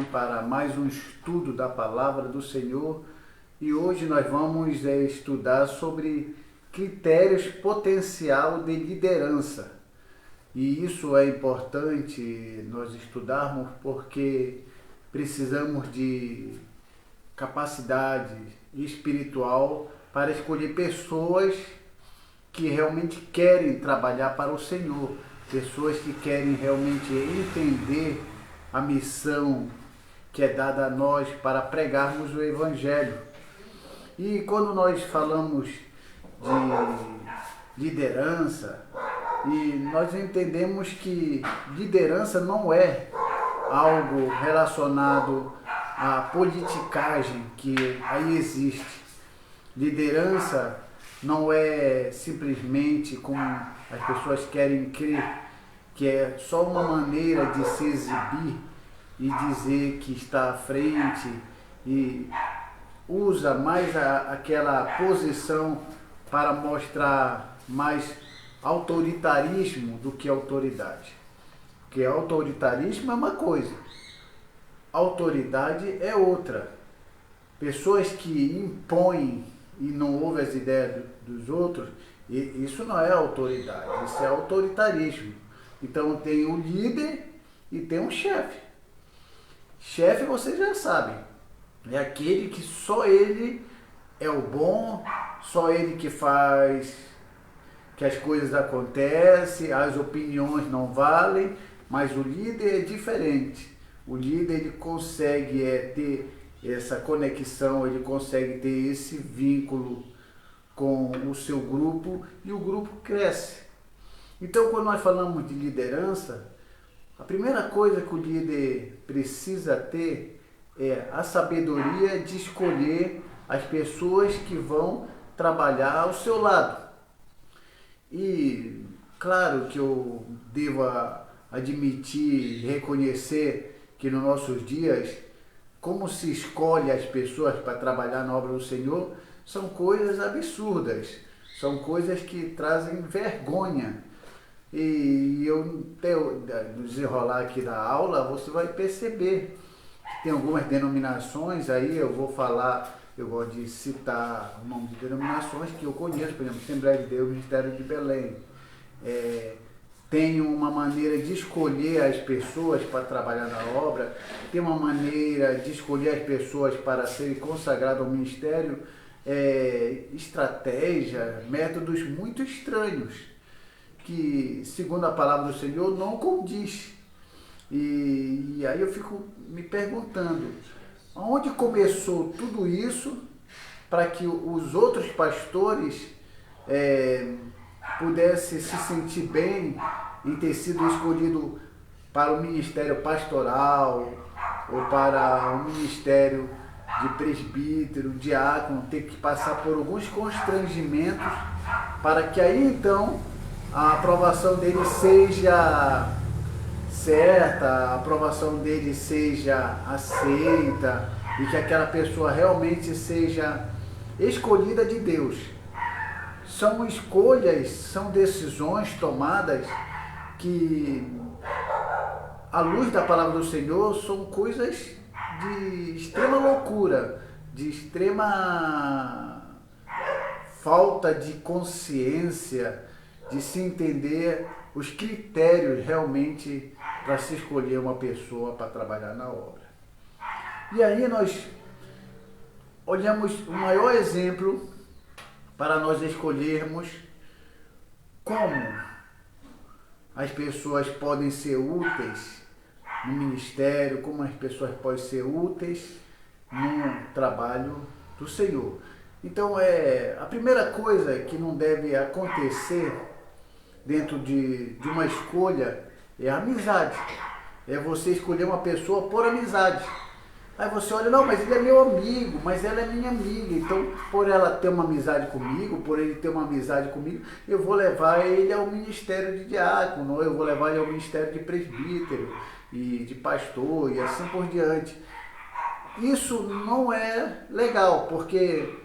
para mais um estudo da Palavra do Senhor e hoje nós vamos estudar sobre critérios potencial de liderança. E isso é importante nós estudarmos porque precisamos de capacidade espiritual para escolher pessoas que realmente querem trabalhar para o Senhor, pessoas que querem realmente entender a missão que é dada a nós para pregarmos o Evangelho. E quando nós falamos de liderança, e nós entendemos que liderança não é algo relacionado à politicagem que aí existe. Liderança não é simplesmente como as pessoas querem crer, que é só uma maneira de se exibir e dizer que está à frente e usa mais aquela posição para mostrar mais autoritarismo do que autoridade. Porque autoritarismo é uma coisa, autoridade é outra. Pessoas que impõem e não ouvem as ideias dos outros, isso não é autoridade, isso é autoritarismo. Então tem um líder e tem um chefe. Chefe vocês já sabem, é aquele que só ele é o bom, só ele que faz que as coisas acontecem, as opiniões não valem, mas o líder é diferente. O líder ele consegue ter essa conexão, ele consegue ter esse vínculo com o seu grupo e o grupo cresce. Então, quando nós falamos de liderança, a primeira coisa que o líder precisa ter é a sabedoria de escolher as pessoas que vão trabalhar ao seu lado. E claro que eu devo admitir e reconhecer que nos nossos dias, como se escolhe as pessoas para trabalhar na obra do Senhor, são coisas absurdas, são coisas que trazem vergonha. E eu, no desenrolar aqui da aula, você vai perceber que tem algumas denominações, aí eu vou falar, eu gosto de citar o nome de denominações que eu conheço, por exemplo, Assembleia de Deus, Ministério de Belém. Tem uma maneira de escolher as pessoas para trabalhar na obra, tem uma maneira de escolher as pessoas para serem consagradas ao ministério, estratégia, métodos muito estranhos, que, segundo a palavra do Senhor, não condiz. E aí eu fico me perguntando, onde começou tudo isso para que os outros pastores pudessem se sentir bem em ter sido escolhido para o ministério pastoral ou para o ministério de presbítero, diácono, ter que passar por alguns constrangimentos para que aí então a aprovação dele seja certa, a aprovação dele seja aceita e que aquela pessoa realmente seja escolhida de Deus. São escolhas, são decisões tomadas que, à luz da palavra do Senhor, são coisas de extrema loucura, de extrema falta de consciência, de se entender os critérios realmente para se escolher uma pessoa para trabalhar na obra. E aí nós olhamos o maior exemplo para nós escolhermos como as pessoas podem ser úteis no ministério, como as pessoas podem ser úteis no trabalho do Senhor. Então, a primeira coisa que não deve acontecer dentro de uma escolha é a amizade. É você escolher uma pessoa por amizade. Aí você olha, não, mas ele é meu amigo, mas ela é minha amiga, então por ela ter uma amizade comigo, por ele ter uma amizade comigo, eu vou levar ele ao ministério de diácono, eu vou levar ele ao ministério de presbítero e de pastor e assim por diante. Isso não é legal, porque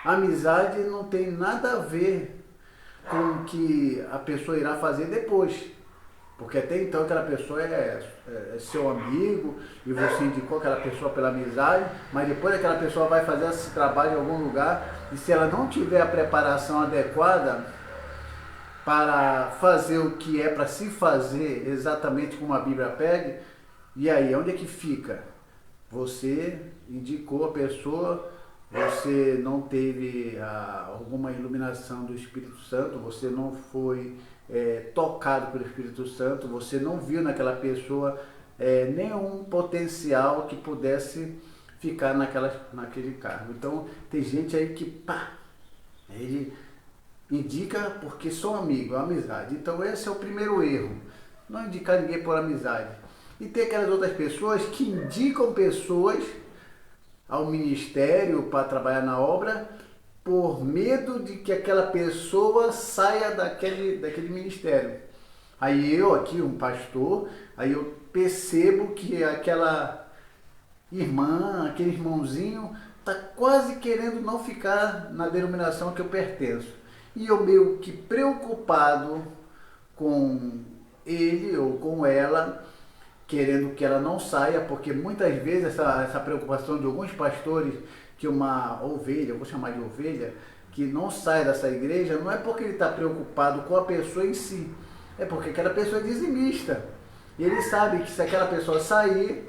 a amizade não tem nada a ver com o que a pessoa irá fazer depois. Porque até então aquela pessoa é seu amigo e você indicou aquela pessoa pela amizade, mas depois aquela pessoa vai fazer esse trabalho em algum lugar e se ela não tiver a preparação adequada para fazer o que é para se fazer exatamente como a Bíblia pede, e aí onde é que fica? Você indicou a pessoa, você não teve alguma iluminação do Espírito Santo, você não foi tocado pelo Espírito Santo, você não viu naquela pessoa nenhum potencial que pudesse ficar naquele cargo. Então tem gente aí que ele indica porque sou amigo, amizade. Então esse é o primeiro erro, não indicar ninguém por amizade. E tem aquelas outras pessoas que indicam pessoas ao ministério para trabalhar na obra por medo de que aquela pessoa saia daquele ministério. Aí eu aqui, um pastor, aí eu percebo que aquela irmã, aquele irmãozinho, está quase querendo não ficar na denominação que eu pertenço. E eu meio que preocupado com ele ou com ela, querendo que ela não saia, porque muitas vezes essa preocupação de alguns pastores, que uma ovelha, eu vou chamar de ovelha, que não sai dessa igreja, não é porque ele está preocupado com a pessoa em si, é porque aquela pessoa é dizimista. E ele sabe que se aquela pessoa sair,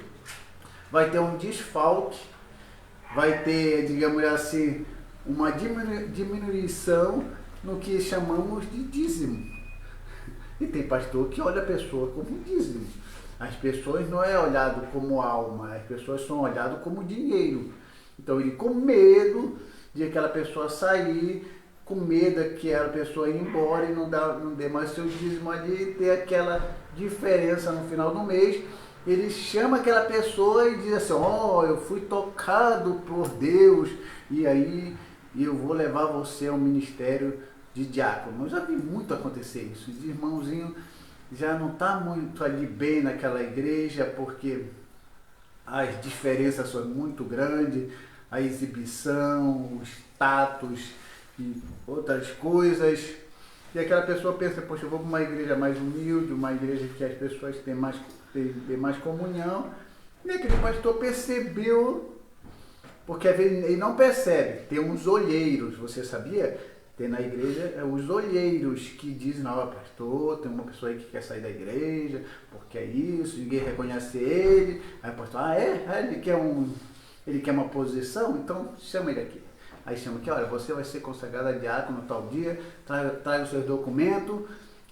vai ter um desfalque, vai ter, digamos assim, uma diminuição no que chamamos de dízimo. E tem pastor que olha a pessoa como dízimo. As pessoas não é olhado como alma, as pessoas são olhadas como dinheiro. Então ele com medo de aquela pessoa sair, com medo que aquela pessoa ir embora e não dê mais seu dízimo ali, ter aquela diferença no final do mês, ele chama aquela pessoa e diz assim, eu fui tocado por Deus e aí eu vou levar você ao ministério de diácono. Eu já vi muito acontecer isso, de irmãozinho já não está muito ali bem naquela igreja, porque as diferenças são muito grandes, a exibição, o status e outras coisas. E aquela pessoa pensa, poxa, eu vou para uma igreja mais humilde, uma igreja que as pessoas têm mais comunhão. E aquele pastor percebeu, porque às vezes ele não percebe, tem uns olheiros, você sabia? Tem na igreja os olheiros que dizem, não, pastor, tem uma pessoa aí que quer sair da igreja, porque é isso, ninguém reconhece ele. Aí o pastor, ele quer uma posição, então chama ele aqui. Aí chama aqui, olha, você vai ser consagrado a diácono tal dia, traga os seus documentos,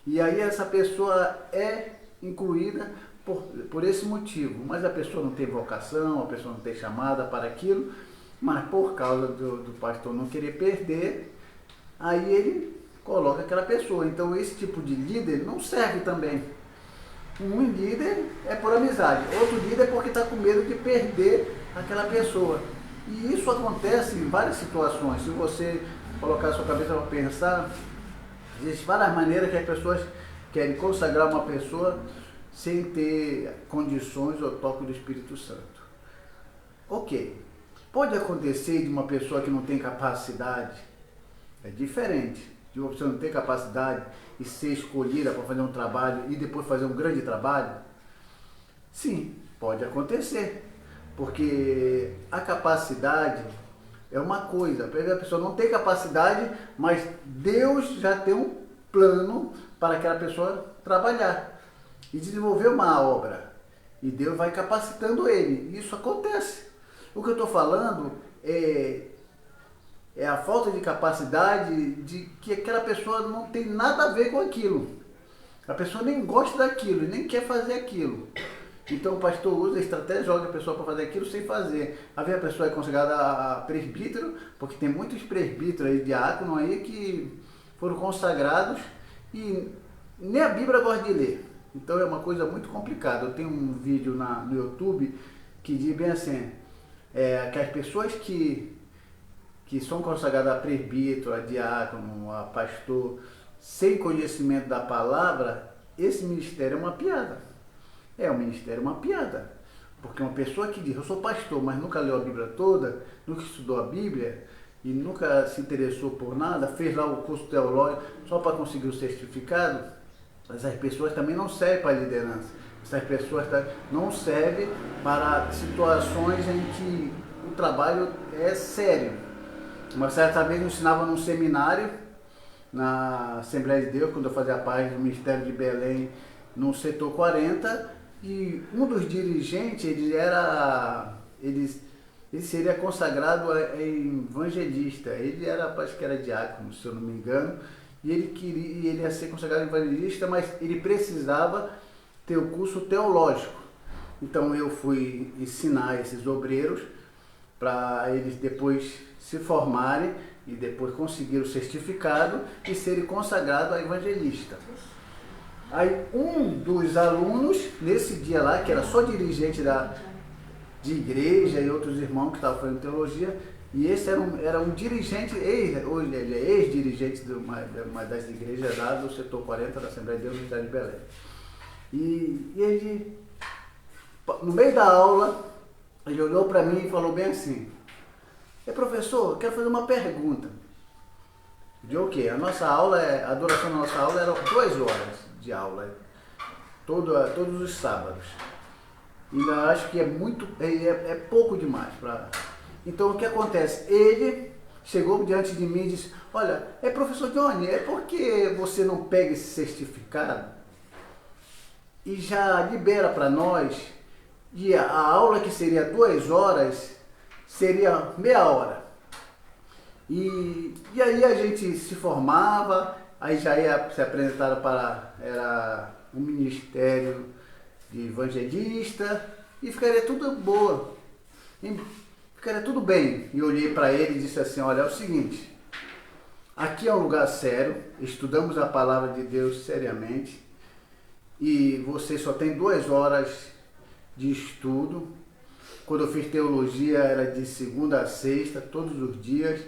e aí essa pessoa é incluída por esse motivo. Mas a pessoa não tem vocação, a pessoa não tem chamada para aquilo, mas por causa do pastor não querer perder, aí ele coloca aquela pessoa. Então esse tipo de líder não serve também. Um líder é por amizade, outro líder é porque está com medo de perder aquela pessoa. E isso acontece em várias situações. Se você colocar a sua cabeça para pensar, existem várias maneiras que as pessoas querem consagrar uma pessoa sem ter condições ou toque do Espírito Santo. Ok, pode acontecer de uma pessoa que não tem capacidade. É diferente de uma pessoa não ter capacidade e ser escolhida para fazer um trabalho e depois fazer um grande trabalho. Sim, pode acontecer, porque a capacidade é uma coisa. A pessoa não tem capacidade, mas Deus já tem um plano para aquela pessoa trabalhar e desenvolver uma obra. E Deus vai capacitando ele. Isso acontece. O que eu estou falando é a falta de capacidade de que aquela pessoa não tem nada a ver com aquilo. A pessoa nem gosta daquilo, nem quer fazer aquilo. Então o pastor usa a estratégia, joga a pessoa para fazer aquilo sem fazer. Às vezes a pessoa é consagrada a presbítero, porque tem muitos presbíteros aí, diáconos aí, que foram consagrados e nem a Bíblia gosta de ler. Então é uma coisa muito complicada. Eu tenho um vídeo no YouTube que diz bem assim, que as pessoas que são consagradas a presbítero, a diácono, a pastor, sem conhecimento da palavra, esse ministério é uma piada. O ministério é uma piada. Porque uma pessoa que diz, eu sou pastor, mas nunca leu a Bíblia toda, nunca estudou a Bíblia, e nunca se interessou por nada, fez lá o curso teológico só para conseguir o certificado, essas pessoas também não servem para liderança. Essas pessoas não servem para situações em que o trabalho é sério. Uma certa vez eu ensinava num seminário, na Assembleia de Deus, quando eu fazia parte do Ministério de Belém, no setor 40, e um dos dirigentes, ele seria consagrado em evangelista. Ele era, parece que era diácono, se eu não me engano, e ele ia ser consagrado em evangelista, mas ele precisava ter o curso teológico. Então eu fui ensinar esses obreiros para eles depois se formarem e depois conseguir o certificado e serem consagrados a evangelista. Aí um dos alunos, nesse dia lá, que era só dirigente de igreja e outros irmãos que estavam fazendo teologia, e esse era um dirigente, hoje ele é ex-dirigente de uma das igrejas lá do setor 40 da Assembleia de Deus do Estado de Belém. E ele, no meio da aula, ele olhou para mim e falou bem assim: professor, eu quero fazer uma pergunta. De o quê? A duração da nossa aula era 2 horas de aula, todos os sábados. E eu acho que é pouco demais para. Então o que acontece? Ele chegou diante de mim e disse: olha, professor Johnny, por que você não pega esse certificado e já libera para nós, e a aula que seria 2 horas seria meia hora. E aí a gente se formava, aí já ia se apresentar era um ministério de evangelista, e ficaria tudo boa, ficaria tudo bem. E eu olhei para ele e disse assim: olha, é o seguinte, aqui é um lugar sério, estudamos a palavra de Deus seriamente, e você só tem 2 horas de estudo. Quando eu fiz teologia era de segunda a sexta, todos os dias,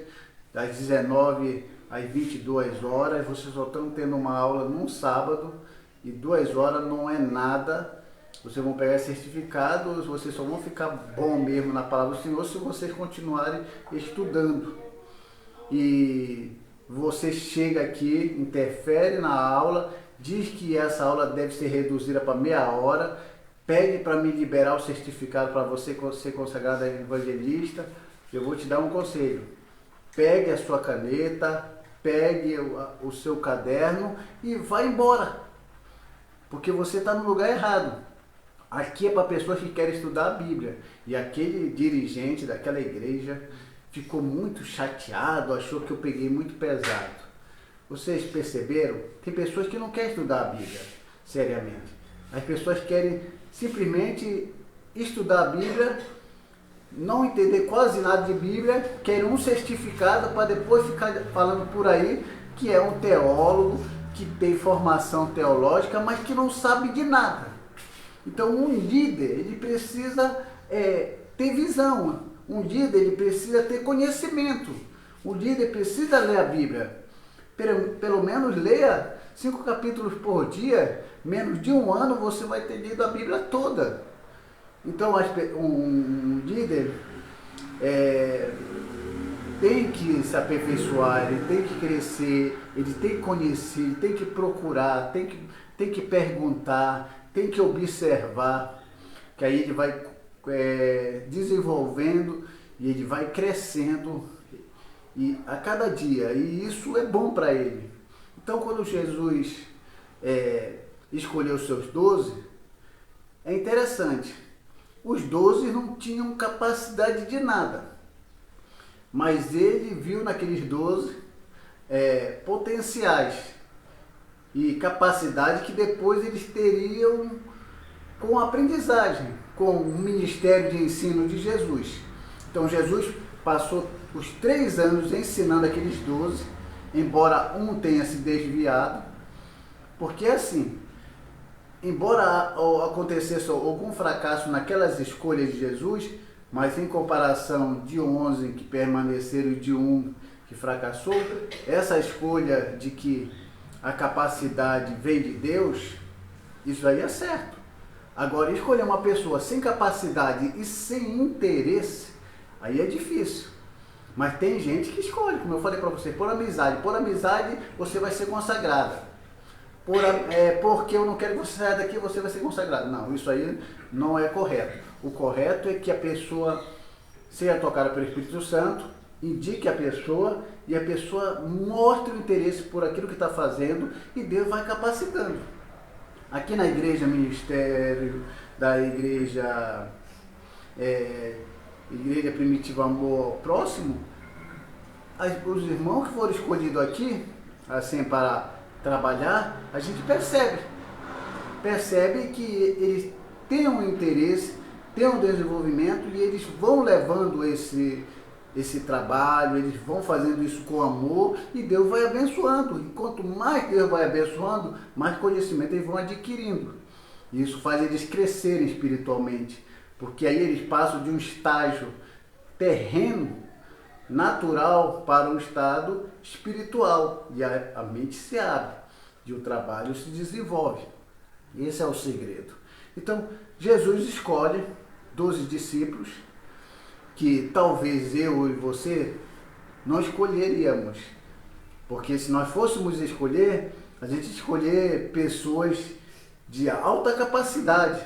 das 19 às 22 horas, vocês só estão tendo uma aula num sábado, e 2 horas não é nada. Vocês vão pegar certificados, vocês só vão ficar bom mesmo na palavra do Senhor se vocês continuarem estudando. E você chega aqui, interfere na aula, diz que essa aula deve ser reduzida para meia hora, pede para me liberar o certificado para você ser consagrado a evangelista. Eu vou te dar um conselho: pegue a sua caneta, pegue o seu caderno e vá embora, porque você está no lugar errado. Aqui é para pessoas que querem estudar a Bíblia. E aquele dirigente daquela igreja ficou muito chateado, achou que eu peguei muito pesado. Vocês perceberam? Tem pessoas que não querem estudar a Bíblia seriamente. As pessoas querem simplesmente estudar a Bíblia, não entender quase nada de Bíblia, querem um certificado para depois ficar falando por aí que é um teólogo, que tem formação teológica, mas que não sabe de nada. Então um líder, ele precisa ter visão, um líder ele precisa ter conhecimento, um líder precisa ler a Bíblia. Pelo menos leia 5 capítulos por dia, menos de 1 ano você vai ter lido a Bíblia toda. Então um líder tem que se aperfeiçoar, ele tem que crescer, ele tem que conhecer, ele tem que procurar, tem que perguntar, tem que observar, que aí ele vai desenvolvendo e ele vai crescendo a cada dia, e isso é bom para ele. Então quando Jesus escolheu os seus 12, é interessante, os 12 não tinham capacidade de nada, mas ele viu naqueles 12 potenciais e capacidade que depois eles teriam com a aprendizagem, com o ministério de ensino de Jesus. Então Jesus passou os 3 anos ensinando aqueles 12, embora um tenha se desviado, porque assim, embora acontecesse algum fracasso naquelas escolhas de Jesus, mas em comparação de 11 que permaneceram e de um que fracassou, essa escolha de que a capacidade vem de Deus, isso aí é certo. Agora, escolher uma pessoa sem capacidade e sem interesse, aí é difícil. Mas tem gente que escolhe, como eu falei para você, por amizade. Por amizade você vai ser consagrada. porque eu não quero que você saia daqui, você vai ser consagrado. Não, isso aí não é correto. O correto é que a pessoa seja tocada pelo Espírito Santo, indique a pessoa e a pessoa mostre o interesse por aquilo que está fazendo e Deus vai capacitando. Aqui na igreja ministério, da igreja Primitiva Amor Próximo, os irmãos que foram escolhidos aqui, assim, para trabalhar, a gente percebe que eles têm um interesse, têm um desenvolvimento e eles vão levando esse trabalho, eles vão fazendo isso com amor e Deus vai abençoando. E quanto mais Deus vai abençoando, mais conhecimento eles vão adquirindo. E isso faz eles crescerem espiritualmente, porque aí eles passam de um estágio terreno, natural, para um estado espiritual. E a mente se abre e o trabalho se desenvolve. Esse é o segredo. Então, Jesus escolhe 12 discípulos, que talvez eu e você não escolheríamos. Porque se nós fôssemos escolher, a gente escolher pessoas de alta capacidade,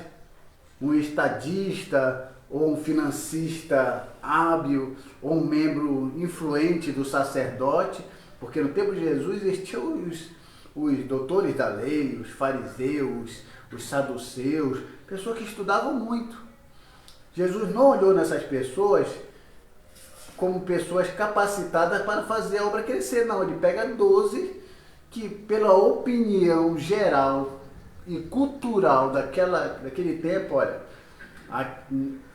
um estadista, ou um financista hábil, ou um membro influente do sacerdote, porque no tempo de Jesus existiam os doutores da lei, os fariseus, os saduceus, pessoas que estudavam muito. Jesus não olhou nessas pessoas como pessoas capacitadas para fazer a obra crescer, não. Ele pega 12 que, pela opinião geral e cultural daquele tempo, olha,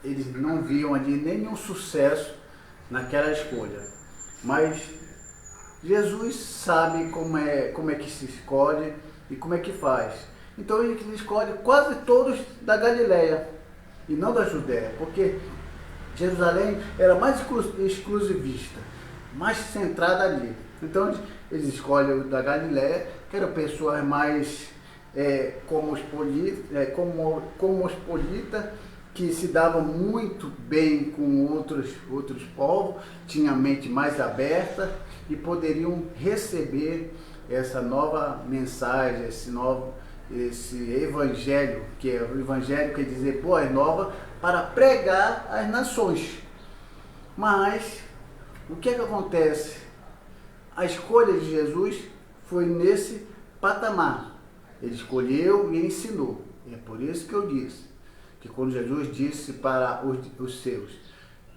eles não viam ali nenhum sucesso naquela escolha. Mas Jesus sabe como é que se escolhe e como é que faz. Então ele escolhe quase todos da Galileia e não da Judéia, porque Jerusalém era mais exclusivista, mais centrada ali. Então eles escolhem o da Galileia, que eram pessoas mais cosmopolita, que se davam muito bem com outros povos, tinham a mente mais aberta e poderiam receber essa nova mensagem, esse evangelho, que é o evangelho quer dizer boas novas, para pregar às nações. Mas o que acontece? A escolha de Jesus foi nesse patamar. Ele escolheu e ensinou. E é por isso que eu disse que quando Jesus disse para os seus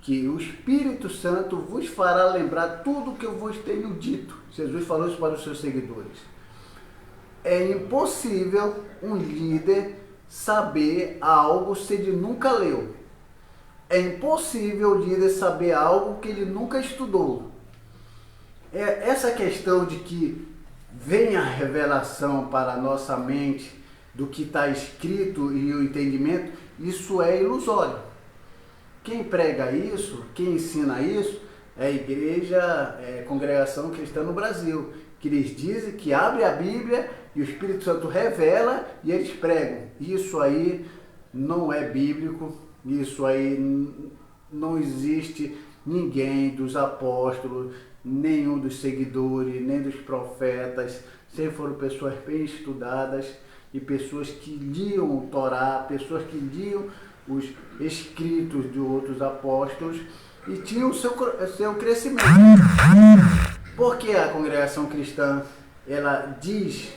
que o Espírito Santo vos fará lembrar tudo o que eu vos tenho dito. Jesus falou isso para os seus seguidores. É impossível um líder saber algo se ele nunca leu. É impossível o líder saber algo que ele nunca estudou. Essa questão de que vem a revelação para a nossa mente do que está escrito e o entendimento, isso é ilusório. Quem prega isso, quem ensina isso, é a igreja, Congregação Cristã no Brasil, que eles dizem que abre a Bíblia e o Espírito Santo revela e eles pregam. Isso aí não é bíblico, isso aí não existe ninguém dos apóstolos, nenhum dos seguidores, nem dos profetas, sempre foram pessoas bem estudadas e pessoas que liam o Torá, pessoas que liam os escritos de outros apóstolos e tinham o seu crescimento. Por que a Congregação Cristã ela diz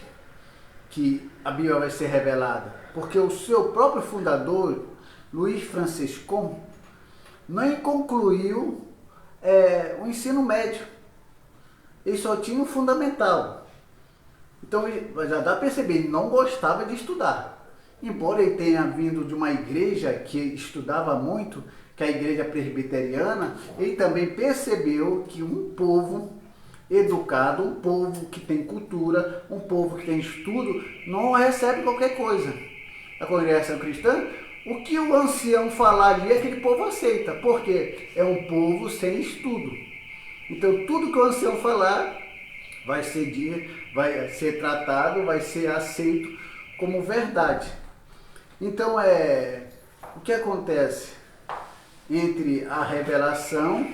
que a Bíblia vai ser revelada? Porque o seu próprio fundador, Luiz Franciscon, não concluiu o ensino médio. Ele só tinha o fundamental. Então já dá para perceber, ele não gostava de estudar. Embora ele tenha vindo de uma igreja que estudava muito, que é a igreja presbiteriana, ele também percebeu que um povo educado, um povo que tem cultura, um povo que tem estudo, não recebe qualquer coisa. A Congregação Cristã, o que o ancião falar ali, aquele povo aceita, porque é um povo sem estudo. Então tudo que o ancião falar vai ser tratado, vai ser aceito como verdade. Então o que acontece entre a revelação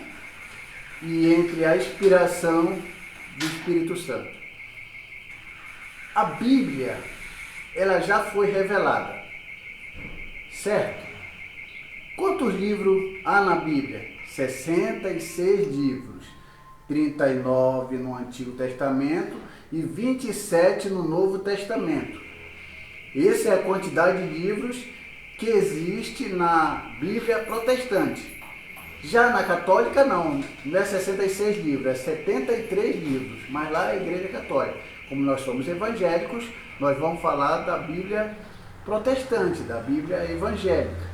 e entre a inspiração do Espírito Santo? a Bíblia, ela já foi revelada, certo? Quantos livros há na Bíblia? 66 livros, 39 no Antigo Testamento e 27 no Novo Testamento. Essa é a quantidade de livros que existe na Bíblia protestante. Já na católica não é 66 livros, é 73 livros, mas lá é a Igreja Católica. Como nós somos evangélicos, nós vamos falar da Bíblia protestante, da Bíblia evangélica.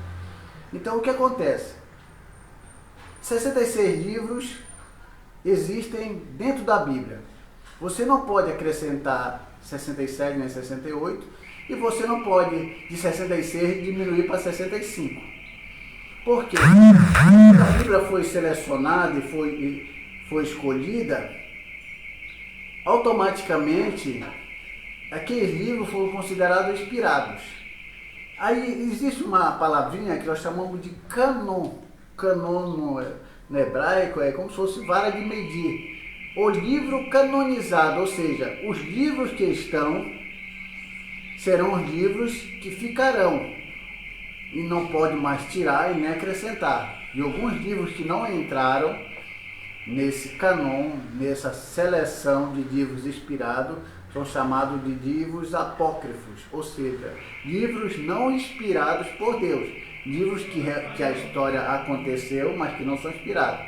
Então o que acontece? 66 livros existem dentro da Bíblia. Você não pode acrescentar 67 nem 68 e você não pode de 66 diminuir para 65. Por quê? Quando a Bíblia foi selecionada e foi escolhida, automaticamente aqueles livros foram considerados inspirados. Aí existe uma palavrinha que nós chamamos de canon. Canon no hebraico é como se fosse vara de medir. O livro canonizado, ou seja, os livros que estão serão os livros que ficarão e não pode mais tirar e nem acrescentar. E alguns livros que não entraram nesse canon, nessa seleção de livros inspirados, são chamados de livros apócrifos, ou seja, livros não inspirados por Deus, livros que a história aconteceu, mas que não são inspirados.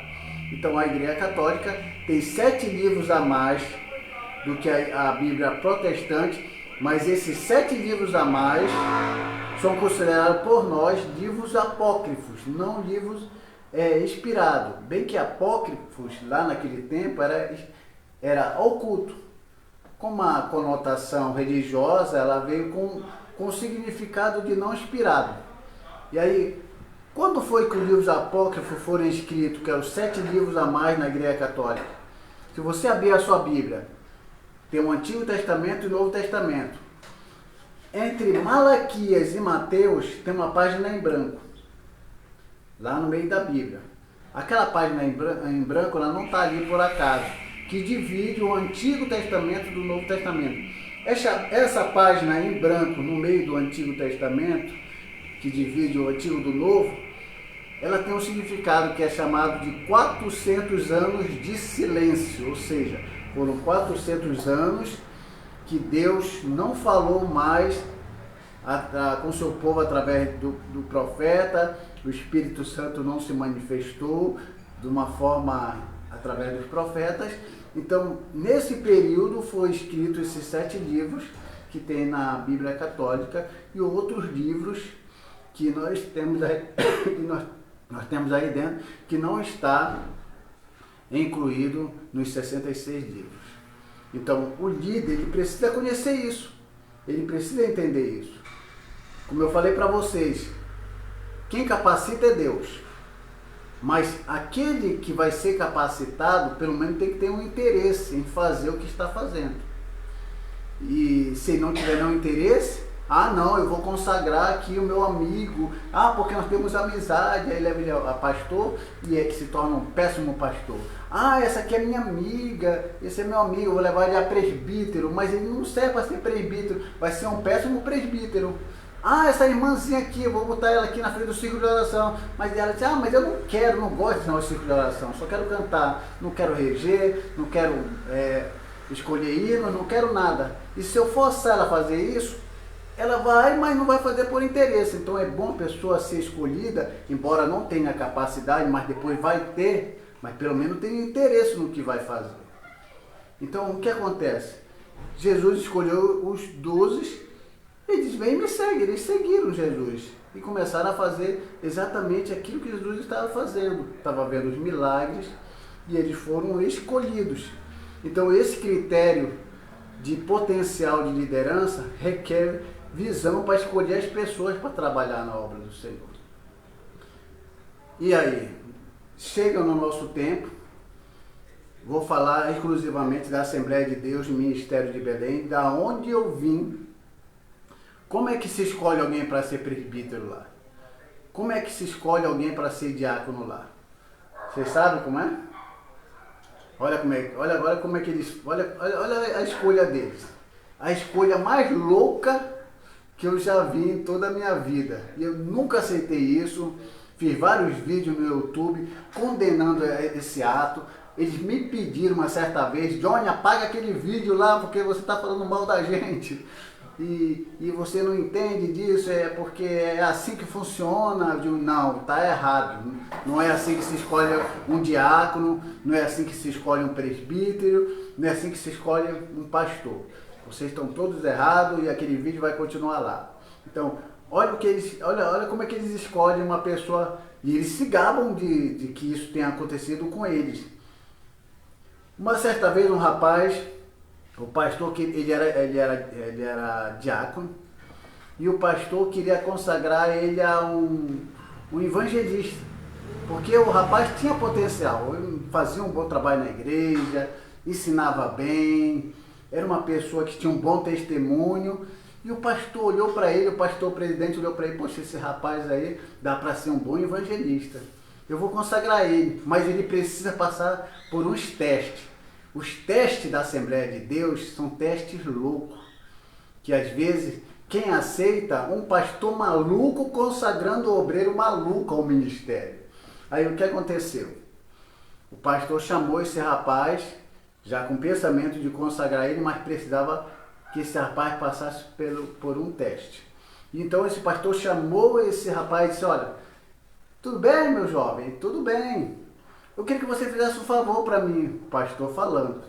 Então a Igreja Católica tem 7 livros a mais do que a Bíblia protestante, mas esses 7 livros a mais são considerados por nós livros apócrifos, não livros inspirados. Bem que apócrifos, lá naquele tempo, era oculto. Com uma conotação religiosa, ela veio com o significado de não inspirado. E aí, quando foi que os livros apócrifos foram escritos, que eram os 7 livros a mais na Igreja Católica? Se você abrir a sua Bíblia, tem o Antigo Testamento e o Novo Testamento. Entre Malaquias e Mateus tem uma página em branco, lá no meio da Bíblia. Aquela página em branco, ela não está ali por acaso, que divide o Antigo Testamento do Novo Testamento. Essa página em branco no meio do Antigo Testamento, que divide o Antigo do Novo, ela tem um significado que é chamado de 400 anos de silêncio, ou seja, foram 400 anos que Deus não falou mais com o seu povo através do profeta, o Espírito Santo não se manifestou de uma forma através dos profetas. Então, nesse período foi escrito esses 7 livros que tem na Bíblia Católica e outros livros que nós temos aí, nós temos aí dentro, que não está incluído nos 66 livros. Então, o líder, ele precisa conhecer isso, ele precisa entender isso. Como eu falei para vocês, quem capacita é Deus, mas aquele que vai ser capacitado, pelo menos tem que ter um interesse em fazer o que está fazendo. E se não tiver nenhum interesse, não, eu vou consagrar aqui o meu amigo, porque nós temos amizade, aí leva ele a pastor e ele se torna um péssimo pastor. Essa aqui é minha amiga, esse é meu amigo, eu vou levar ele a presbítero, mas ele não serve para ser presbítero, vai ser um péssimo presbítero. Essa irmãzinha aqui, eu vou botar ela aqui na frente do círculo de oração, mas ela diz, mas eu não gosto de círculo de oração, só quero cantar, não quero reger, não quero escolher hino, não quero nada. E se eu forçar ela a fazer isso, ela vai, mas não vai fazer por interesse. Então é bom a pessoa ser escolhida, embora não tenha capacidade, mas depois vai ter, mas pelo menos tem interesse no que vai fazer. Então o que acontece? Jesus escolheu os 12 e diz, vem e me segue. Eles seguiram Jesus e começaram a fazer exatamente aquilo que Jesus estava fazendo. Estava vendo os milagres e eles foram escolhidos. Então esse critério de potencial de liderança requer visão para escolher as pessoas para trabalhar na obra do Senhor. E aí, chega no nosso tempo, vou falar exclusivamente da Assembleia de Deus, Ministério de Belém, da onde eu vim. Como é que se escolhe alguém para ser presbítero lá? Como é que se escolhe alguém para ser diácono lá? Vocês sabem como é? Olha agora como é que eles... Olha a escolha deles. a escolha mais louca que eu já vi em toda a minha vida. E eu nunca aceitei isso. Fiz vários vídeos no YouTube condenando esse ato. Eles me pediram uma certa vez: Johnny, apaga aquele vídeo lá porque você está falando mal da gente. E você não entende disso, é porque é assim que funciona. Eu digo, não, está errado. Não é assim que se escolhe um diácono, não é assim que se escolhe um presbítero, não é assim que se escolhe um pastor. Vocês estão todos errados e aquele vídeo vai continuar lá. Então, olha como é que eles escolhem uma pessoa, e eles se gabam de que isso tenha acontecido com eles. Uma certa vez um rapaz, o pastor, ele era diácono, e o pastor queria consagrar ele a um evangelista, porque o rapaz tinha potencial, ele fazia um bom trabalho na igreja, ensinava bem, era uma pessoa que tinha um bom testemunho. E o pastor olhou para ele, o pastor presidente olhou para ele: poxa, esse rapaz aí dá para ser um bom evangelista. Eu vou consagrar ele, mas ele precisa passar por uns testes. Os testes da Assembleia de Deus são testes loucos, que às vezes quem aceita um pastor maluco consagrando o obreiro maluco ao ministério. Aí o que aconteceu? O pastor chamou esse rapaz, já com pensamento de consagrar ele, mas precisava que esse rapaz passasse por um teste. Então esse pastor chamou esse rapaz e disse: olha, tudo bem, meu jovem? Tudo bem. Eu queria que você fizesse um favor para mim. O pastor falando: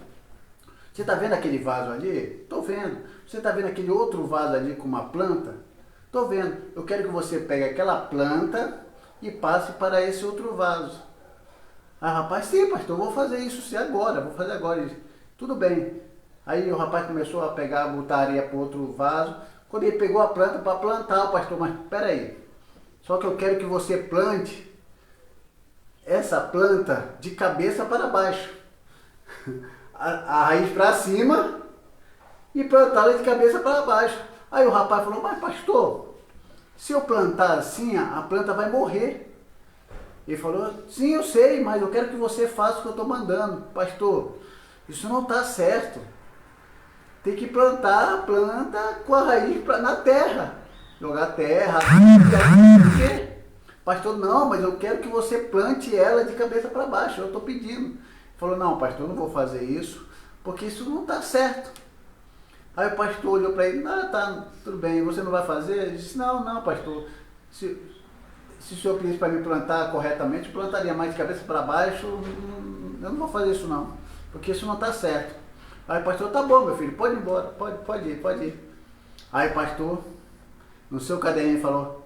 você está vendo aquele vaso ali? Estou vendo. Você está vendo aquele outro vaso ali com uma planta? Estou vendo. Eu quero que você pegue aquela planta e passe para esse outro vaso. Ah, rapaz, sim, pastor, vou fazer isso sim, agora, vou fazer agora. Ele disse: tudo bem. Aí o rapaz começou a botar areia para outro vaso. Quando ele pegou a planta para plantar, o pastor: mas peraí, só que eu quero que você plante essa planta de cabeça para baixo, a raiz para cima, e plantá-la de cabeça para baixo. Aí o rapaz falou: mas pastor, se eu plantar assim, a planta vai morrer. Ele falou: sim, eu sei, mas eu quero que você faça o que eu estou mandando. Pastor, isso não está certo. Tem que plantar a planta com a raiz na terra. Jogar terra. Pastor, não, mas eu quero que você plante ela de cabeça para baixo. Eu estou pedindo. Ele falou: não, pastor, eu não vou fazer isso, porque isso não está certo. Aí o pastor olhou para ele: ah, tá, tudo bem, você não vai fazer? Ele disse: não, pastor. Se o senhor pedisse para me plantar corretamente, eu plantaria, mais de cabeça para baixo, eu não vou fazer isso não, porque isso não está certo. Aí o pastor: tá bom, meu filho, pode ir embora, pode ir. Aí o pastor, no seu caderninho, falou: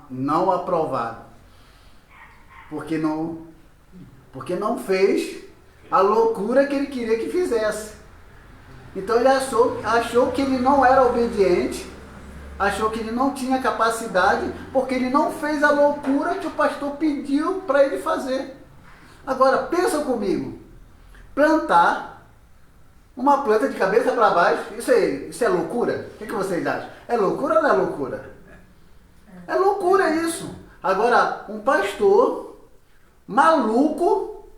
não aprovado, porque não fez a loucura que ele queria que fizesse. Então ele achou que ele não era obediente, achou que ele não tinha capacidade, porque ele não fez a loucura que o pastor pediu para ele fazer. Agora, pensa comigo: plantar uma planta de cabeça para baixo, isso é loucura? O que vocês acham? É loucura ou não é loucura? É loucura isso. Agora, um pastor maluco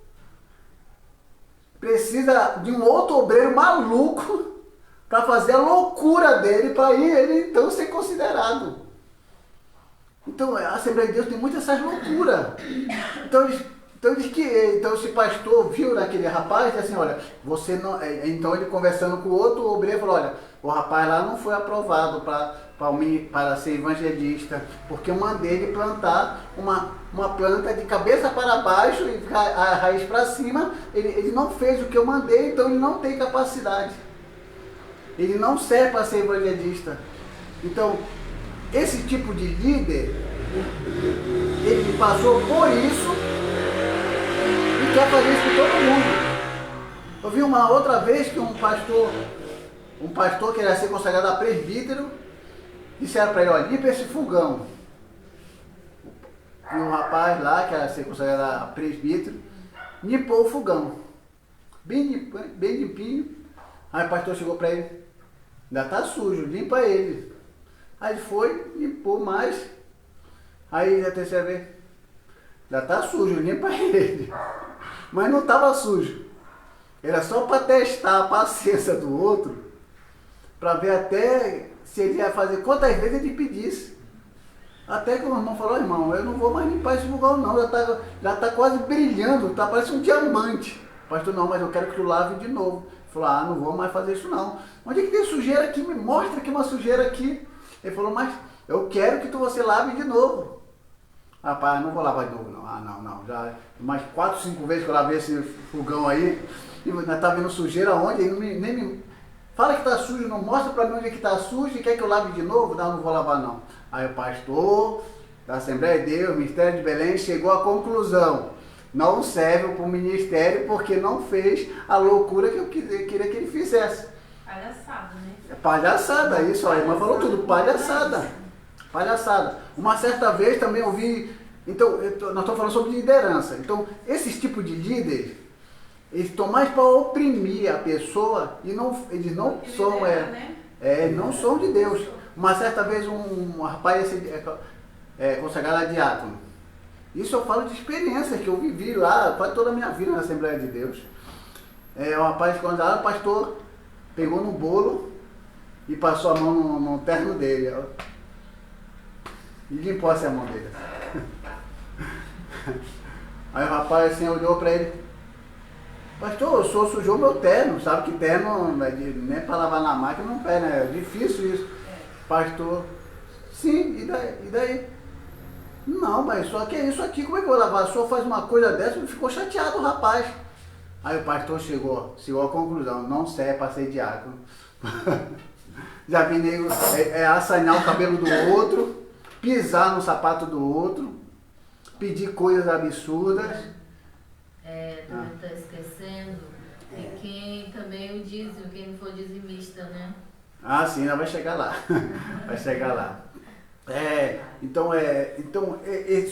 precisa de um outro obreiro maluco para fazer a loucura dele, para ele então ser considerado. Então a Assembleia de Deus tem muitas essas loucuras. Então esse pastor viu naquele rapaz e disse assim: olha, você não. Então ele conversando com o outro obreiro falou: olha, o rapaz lá não foi aprovado para ser evangelista, porque eu mandei ele plantar uma planta de cabeça para baixo e a raiz para cima. Ele não fez o que eu mandei, então ele não tem capacidade. Ele não serve para ser evangelista. Então, esse tipo de líder, ele passou por isso e quer fazer isso com todo mundo. Eu vi uma outra vez que um pastor que ia ser consagrado a presbítero, disseram para ele: olha, limpa esse fogão. E um rapaz lá que ia ser consagrado a presbítero limpou o fogão, bem limpinho. Aí o pastor chegou para ele: ainda está sujo, limpa ele. Aí ele foi, limpou mais. Aí a terceira vez: ainda está sujo, limpa ele. Mas não estava sujo. Era só para testar a paciência do outro, para ver até se ele ia fazer, quantas vezes ele pedisse. Até que o irmão falou, irmão, eu não vou mais limpar esse lugar não, já tá quase brilhando, tá parecendo um diamante. Pastor, não, mas eu quero que tu lave de novo. Ele falou, não vou mais fazer isso não. Onde é que tem sujeira aqui? Me mostra que uma sujeira aqui. Ele falou, mas eu quero que você lave de novo. Rapaz, não vou lavar de novo não. Não. Já mais 4, 5 vezes que eu lavei esse fogão aí, e ainda tá vendo sujeira onde? Ele nem me fala que tá sujo, não mostra pra mim onde é que tá sujo e quer que eu lave de novo? Não vou lavar não. Aí o pastor da Assembleia de Deus, Ministério de Belém, chegou à conclusão. Não serve para o ministério porque não fez a loucura que eu queria que ele fizesse. Palhaçada, né? É palhaçada, isso, a irmã falou tudo, palhaçada. Palhaçada. Uma certa vez também eu vi, então, nós estamos falando sobre liderança. Então, esses tipos de líderes, eles estão mais para oprimir a pessoa e não, eles não são, não são de Deus. Uma certa vez um rapaz consagrado a diácono. Isso eu falo de experiências que eu vivi lá, quase toda a minha vida na Assembleia de Deus. O rapaz consagrado, o pastor pegou no bolo e passou a mão no terno dele. Ó, e limpou assim a mão dele. Aí o rapaz assim olhou para ele. Pastor, o senhor sujou meu terno. Sabe que terno nem para lavar na máquina não pé, né? É difícil isso. Pastor, sim, e daí? Não, mas só que é isso aqui, como é que eu vou lavar? O senhor faz uma coisa dessa e ficou chateado o rapaz. Aí o pastor chegou à conclusão, não serve para ser diácono. Já vi nego assanhar o cabelo do outro, pisar no sapato do outro, pedir coisas absurdas. Também está esquecendo. E quem também o dízimo, quem não for dizimista, né? Sim, ela vai chegar lá. Vai chegar lá. Então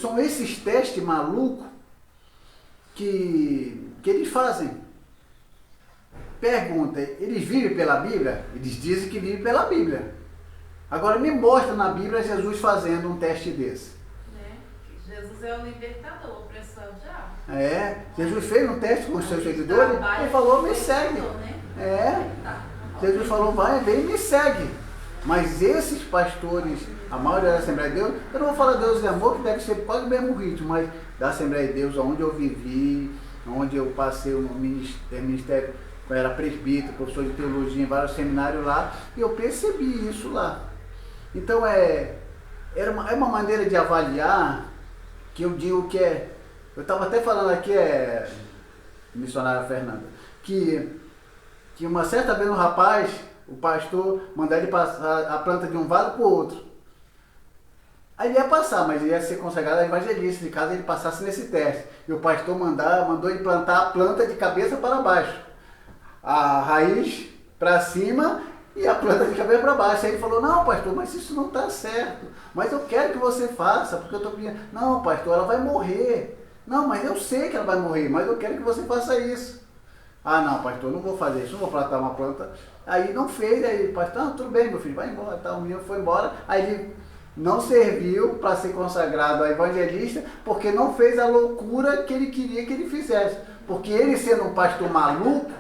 são esses testes malucos que eles fazem. Pergunta, eles vivem pela Bíblia? Eles dizem que vivem pela Bíblia. Agora me mostra na Bíblia Jesus fazendo um teste desse. Jesus é o libertador, o opressor do diabo. Jesus fez um teste com os seus seguidores, ele falou, me segue. Jesus falou, vem e me segue. Mas esses pastores, a maioria da Assembleia de Deus, eu não vou falar Deus de amor, que deve ser quase o mesmo ritmo, mas da Assembleia de Deus, onde eu vivi, onde eu passei no ministério, eu era presbítero, professor de teologia em vários seminários lá, e eu percebi isso lá. Então é uma maneira de avaliar que eu digo que eu estava até falando aqui, missionária Fernanda, que uma certa vez um rapaz, o pastor, mandar ele passar a planta de um vaso para o outro. Aí ele ia passar, mas ele ia ser consagrado a evangelista, caso ele passasse nesse teste. E o pastor mandou ele plantar a planta de cabeça para baixo. A raiz para cima e a planta de cabeça para baixo. Aí ele falou, não pastor, mas isso não está certo. Mas eu quero que você faça, porque eu estou pedindo. Não pastor, ela vai morrer. Não, mas eu sei que ela vai morrer, mas eu quero que você faça isso. Não pastor, não vou fazer isso, não vou plantar uma planta. Aí não fez, aí o pastor, tudo bem meu filho, vai embora. O menino foi embora, aí ele não serviu para ser consagrado a evangelista, porque não fez a loucura que ele queria que ele fizesse. Porque ele, sendo um pastor maluco,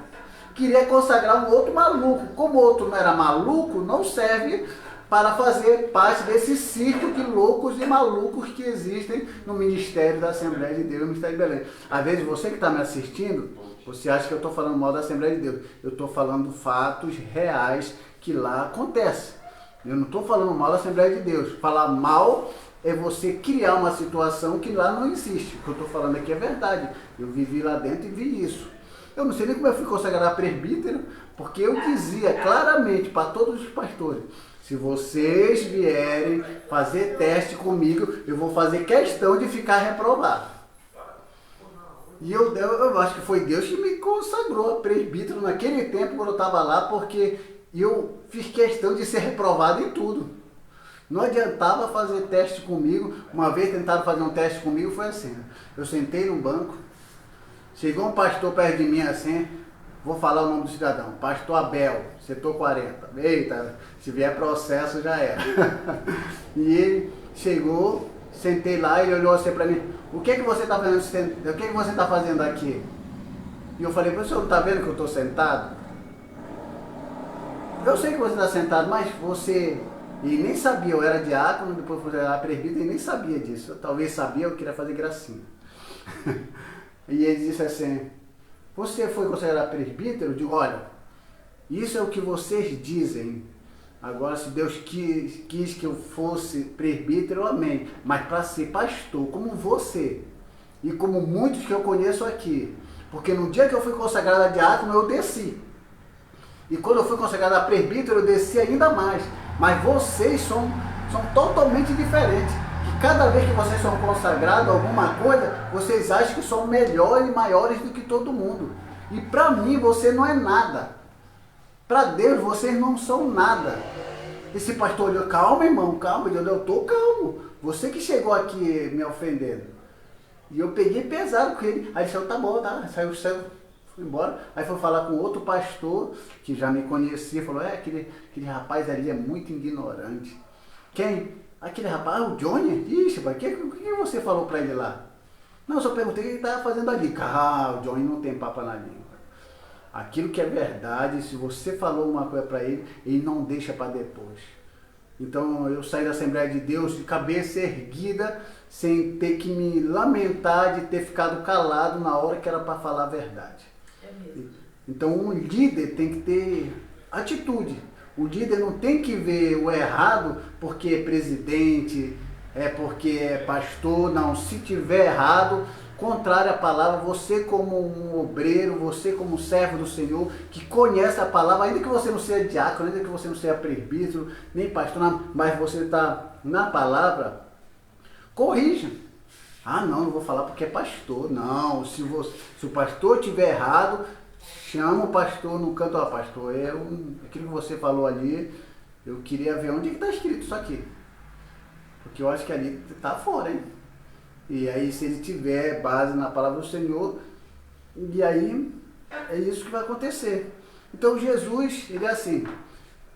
queria consagrar um outro maluco. Como o outro não era maluco, não serve para fazer parte desse circo de loucos e malucos que existem no Ministério da Assembleia de Deus, no Ministério de Belém. Às vezes você que está me assistindo, você acha que eu estou falando mal da Assembleia de Deus. Eu estou falando fatos reais que lá acontecem. Eu não estou falando mal da Assembleia de Deus. Falar mal é você criar uma situação que lá não existe. O que eu estou falando aqui é verdade. Eu vivi lá dentro e vi isso. Eu não sei nem como eu fui consagrado a presbítero, porque eu dizia claramente para todos os pastores, se vocês vierem fazer teste comigo, eu vou fazer questão de ficar reprovado. E eu acho que foi Deus que me consagrou a presbítero naquele tempo quando eu estava lá, porque eu fiz questão de ser reprovado em tudo. Não adiantava fazer teste comigo. Uma vez tentaram fazer um teste comigo, foi assim. Eu sentei num banco, chegou um pastor perto de mim assim, vou falar o nome do cidadão, Pastor Abel, setor 40. Eita, se vier processo já era. E ele chegou, sentei lá, ele olhou assim para mim, o que você está fazendo? O que você está fazendo aqui? E eu falei, o senhor não está vendo que eu estou sentado? Eu sei que você está sentado, mas você... E nem sabia, eu era diácono, depois eu era presbítero e nem sabia disso. Eu talvez sabia, eu queria fazer gracinha. E ele disse assim, você foi considerado presbítero? Eu digo, olha, isso é o que vocês dizem. Agora, se Deus quis que eu fosse presbítero, amém. Mas para ser pastor, como você, e como muitos que eu conheço aqui, porque no dia que eu fui consagrado a diácono, eu desci. E quando eu fui consagrado a presbítero, eu desci ainda mais. Mas vocês são totalmente diferentes. Que cada vez que vocês são consagrados a alguma coisa, vocês acham que são melhores e maiores do que todo mundo. E para mim, você não é nada. Para Deus, vocês não são nada. Esse pastor olhou, calma, irmão, calma. Eu estou calmo. Você que chegou aqui me ofendendo. E eu peguei pesado com ele. Aí ele disse, tá bom, tá. Saiu, fui embora. Aí foi falar com outro pastor, que já me conhecia, falou, aquele rapaz ali é muito ignorante. Quem? Aquele rapaz, o Johnny? Ixi, o que você falou para ele lá? Não, eu só perguntei o que ele estava fazendo ali. O Johnny não tem papo na língua. Aquilo que é verdade, se você falou uma coisa para ele, ele não deixa para depois. Então eu saí da Assembleia de Deus de cabeça erguida, sem ter que me lamentar de ter ficado calado na hora que era para falar a verdade. É mesmo. Então um líder tem que ter atitude. O líder não tem que ver o errado porque é presidente, porque é pastor. Não, se tiver errado, contrário à palavra, você como um obreiro, você como servo do Senhor, que conhece a palavra, ainda que você não seja diácono, ainda que você não seja presbítero, nem pastor, mas você está na palavra, corrija. Não vou falar porque é pastor. Não, se o pastor estiver errado, chama o pastor no canto, pastor, aquilo que você falou ali, eu queria ver onde está escrito isso aqui. Porque eu acho que ali está fora, hein? E aí, se ele tiver base na palavra do Senhor, e aí é isso que vai acontecer. Então Jesus, ele é assim,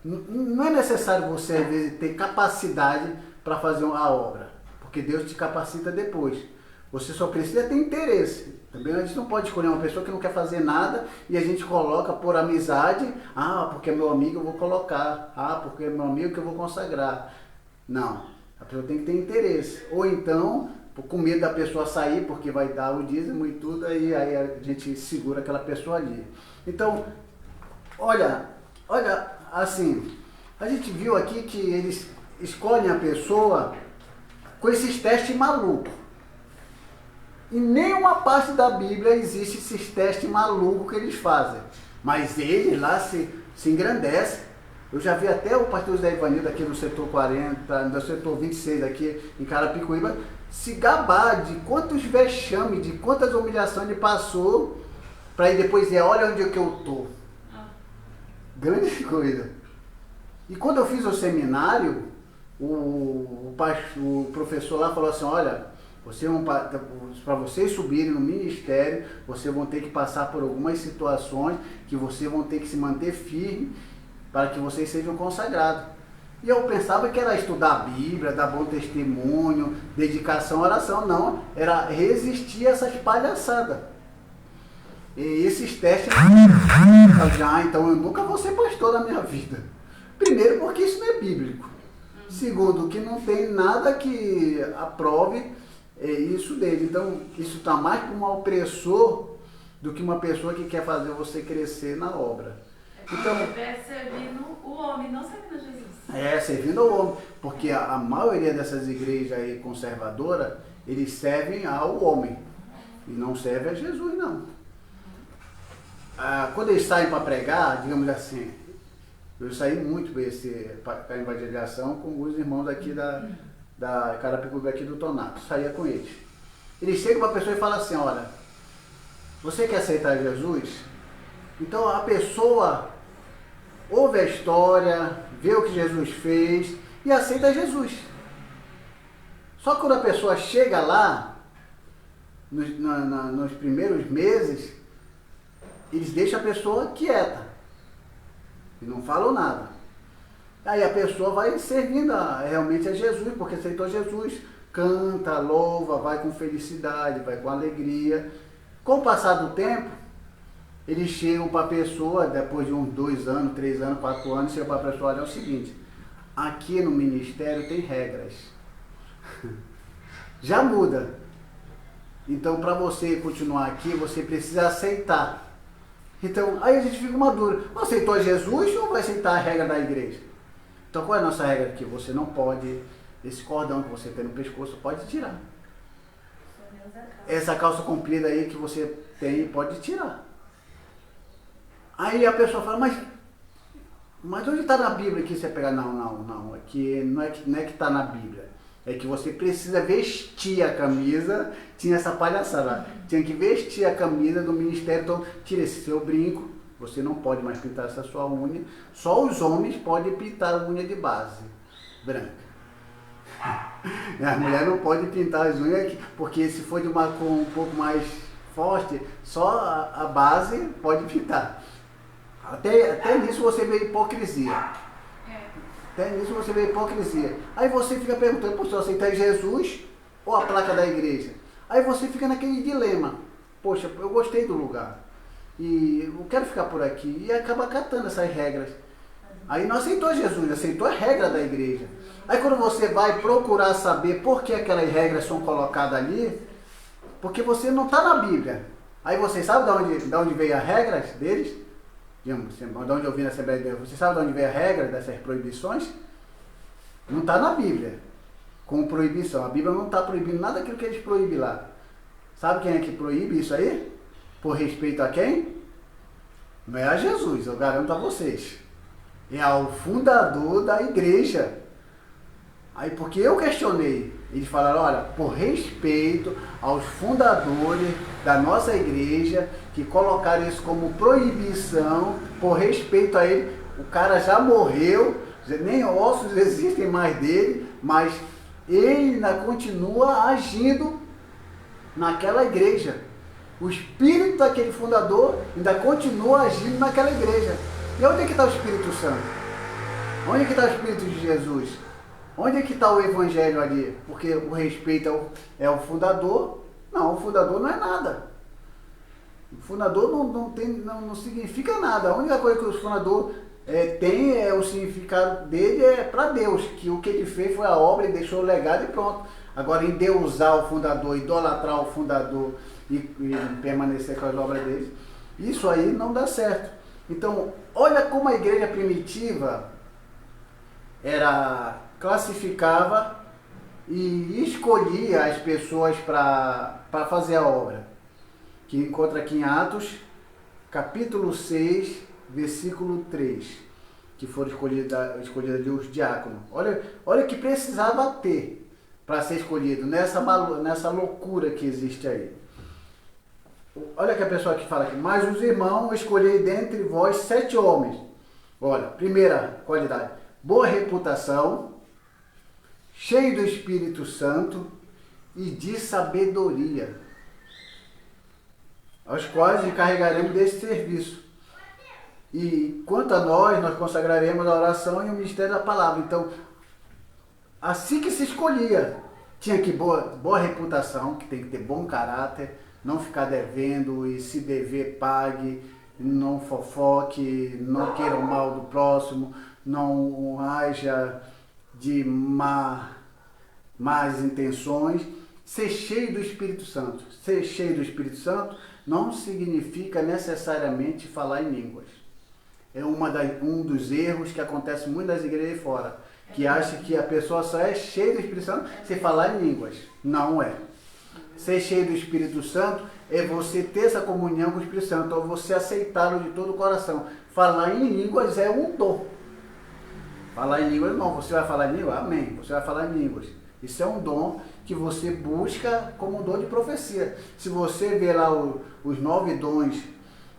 não é necessário você às vezes ter capacidade para fazer a obra, porque Deus te capacita depois. Você só precisa ter interesse. Também a gente não pode escolher uma pessoa que não quer fazer nada e a gente coloca por amizade, porque é meu amigo eu vou colocar, porque é meu amigo que eu vou consagrar. Não, a pessoa tem que ter interesse. Ou então, com medo da pessoa sair, porque vai dar o dízimo e tudo, aí a gente segura aquela pessoa ali. Então, olha, assim, a gente viu aqui que eles escolhem a pessoa com esses testes malucos. Em nenhuma parte da Bíblia existe esses testes malucos que eles fazem. Mas eles lá se engrandecem. Eu já vi até o pastor José Ivanildo aqui no setor 40, no setor 26 aqui em Carapicuíba, se gabar de quantos vexames, de quantas humilhações ele passou, para ele depois dizer, olha onde é que eu estou. Grande coisa. E quando eu fiz o seminário, o professor lá falou assim, olha, para vocês subirem no ministério, vocês vão ter que passar por algumas situações que vocês vão ter que se manter firme para que vocês sejam consagrados. E eu pensava que era estudar a Bíblia, dar bom testemunho, dedicação à oração. Não, era resistir a essas palhaçadas. E esses testes, então eu nunca vou ser pastor na minha vida. Primeiro, porque isso não é bíblico. Segundo, que não tem nada que aprove isso dele. Então, isso está mais para um opressor do que uma pessoa que quer fazer você crescer na obra. Então, servindo o homem, não servindo a Jesus. Servindo ao homem. Porque a maioria dessas igrejas aí conservadoras, eles servem ao homem. E não servem a Jesus, não. Quando eles saem para pregar, digamos assim, eu saí muito para a evangelização com os irmãos aqui da Carapicuíba aqui do Tonato, saía com eles. Eles chegam para a pessoa e falam assim, olha, você quer aceitar Jesus? Então a pessoa ouve a história, vê o que Jesus fez e aceita Jesus. Só que quando a pessoa chega lá, nos primeiros meses, eles deixam a pessoa quieta e não falam nada. Aí a pessoa vai servindo realmente a Jesus, porque aceitou Jesus, canta, louva, vai com felicidade, vai com alegria. Com o passar do tempo, eles chegam para a pessoa, depois de uns 2 anos, 3 anos, 4 anos, chegam para a pessoa, olha, é o seguinte, aqui no ministério tem regras. Já muda. Então, para você continuar aqui, você precisa aceitar. Então, aí a gente fica uma dúvida. Você aceitou Jesus ou vai aceitar a regra da igreja? Então, qual é a nossa regra aqui? Você não pode, esse cordão que você tem no pescoço, pode tirar. Essa calça comprida aí que você tem, pode tirar. Aí a pessoa fala, mas onde está na Bíblia que você pegar? Não. Aqui não é que está na Bíblia. É que você precisa vestir a camisa. Tinha essa palhaçada. Tinha que vestir a camisa do ministério. Então, tira esse seu brinco. Você não pode mais pintar essa sua unha. Só os homens podem pintar a unha de base branca. A mulher não pode pintar as unhas, porque se for de uma cor um pouco mais forte, só a base pode pintar. Até nisso você vê hipocrisia. Até nisso você vê hipocrisia. Aí você fica perguntando, pô, se eu aceitar Jesus ou a placa da igreja? Aí você fica naquele dilema. Poxa, eu gostei do lugar. E eu quero ficar por aqui. E acaba acatando essas regras. Aí não aceitou Jesus, aceitou a regra da igreja. Aí quando você vai procurar saber por que aquelas regras são colocadas ali, porque você não está na Bíblia. Aí você sabe de onde veio as regras deles? De onde eu vi na Assembleia de Deus. Você sabe de onde veio a regra dessas proibições? Não está na Bíblia, com proibição. A Bíblia não está proibindo nada daquilo que eles proíbem lá. Sabe quem é que proíbe isso aí? Por respeito a quem? Não é a Jesus, eu garanto a vocês. É ao fundador da igreja. Aí porque eu questionei, eles falaram, olha, por respeito aos fundadores da nossa igreja, que colocaram isso como proibição, por respeito a ele, o cara já morreu, nem ossos existem mais dele, mas ele ainda continua agindo naquela igreja. O espírito daquele fundador ainda continua agindo naquela igreja. E onde é que está o Espírito Santo? Onde é que está o Espírito de Jesus? Onde é que está o Evangelho ali? Porque o respeito é o fundador. Não, o fundador não é nada. O fundador não significa nada. A única coisa que o fundador tem, o significado dele é para Deus. Que o que ele fez foi a obra e deixou o legado e pronto. Agora, endeusar o fundador, idolatrar o fundador e permanecer com as obras dele, isso aí não dá certo. Então, olha como a igreja primitiva classificava e escolhia as pessoas para fazer a obra. Que encontra aqui em Atos, capítulo 6, versículo 3, que foram escolhidos os diáconos. Olha que precisava ter para ser escolhido, nessa loucura que existe aí. Olha que a pessoa que fala aqui, mas os irmãos escolhei dentre vós 7 homens. Olha, primeira qualidade, boa reputação, cheio do Espírito Santo e de sabedoria, aos quais encarregaremos desse serviço. E quanto a nós consagraremos a oração e o ministério da palavra. Então, assim que se escolhia, tinha que boa reputação, que tem que ter bom caráter, não ficar devendo e se dever pague, não fofoque, não queira o mal do próximo, não haja de más intenções. Ser cheio do Espírito Santo. Ser cheio do Espírito Santo não significa necessariamente falar em línguas. É um dos erros que acontece muito nas igrejas de fora, que acha que a pessoa só é cheia do Espírito Santo se falar em línguas. Não é. Ser cheio do Espírito Santo é você ter essa comunhão com o Espírito Santo, ou você aceitá-lo de todo o coração. Falar em línguas é um dom. Falar em línguas não, você vai falar em línguas? Amém, você vai falar em línguas. Isso é um dom que você busca como um dom de profecia. Se você ver lá os 9 dons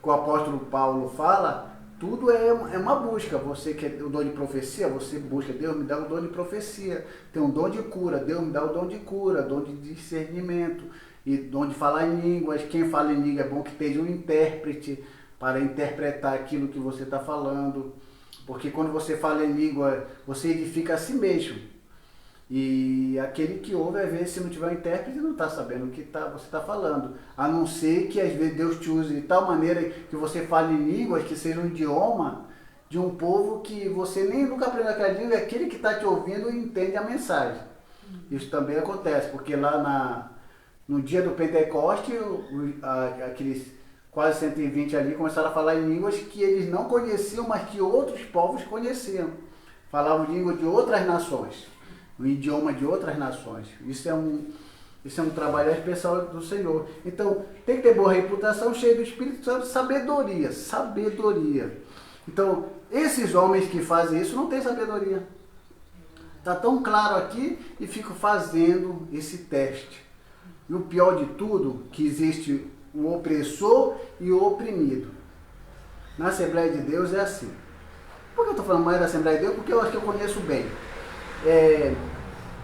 que o apóstolo Paulo fala, tudo é uma busca. Você quer o dom de profecia, você busca, Deus me dá o dom de profecia. Tem um dom de cura, Deus me dá o dom de cura, dom de discernimento, e dom de falar em línguas. Quem fala em língua é bom que esteja um intérprete para interpretar aquilo que você está falando. Porque quando você fala em língua, você edifica a si mesmo. E aquele que ouve, às vezes, se não tiver um intérprete, não está sabendo o que você está falando. A não ser que, às vezes, Deus te use de tal maneira que você fale em línguas que seja um idioma de um povo que você nem nunca aprendeu aquela língua, e aquele que está te ouvindo entende a mensagem. Isso também acontece, porque lá no dia do Pentecoste, aqueles quase 120 ali começaram a falar em línguas que eles não conheciam, mas que outros povos conheciam. Falavam língua de outras nações, um idioma de outras nações. Isso é um trabalho especial do Senhor. Então, tem que ter boa reputação, cheio do Espírito Santo, sabedoria. Então, esses homens que fazem isso não têm sabedoria. Está tão claro aqui e fico fazendo esse teste. E o pior de tudo, que existe o opressor e o oprimido. Na Assembleia de Deus é assim. Por que eu estou falando mais da Assembleia de Deus? Porque eu acho que eu conheço bem.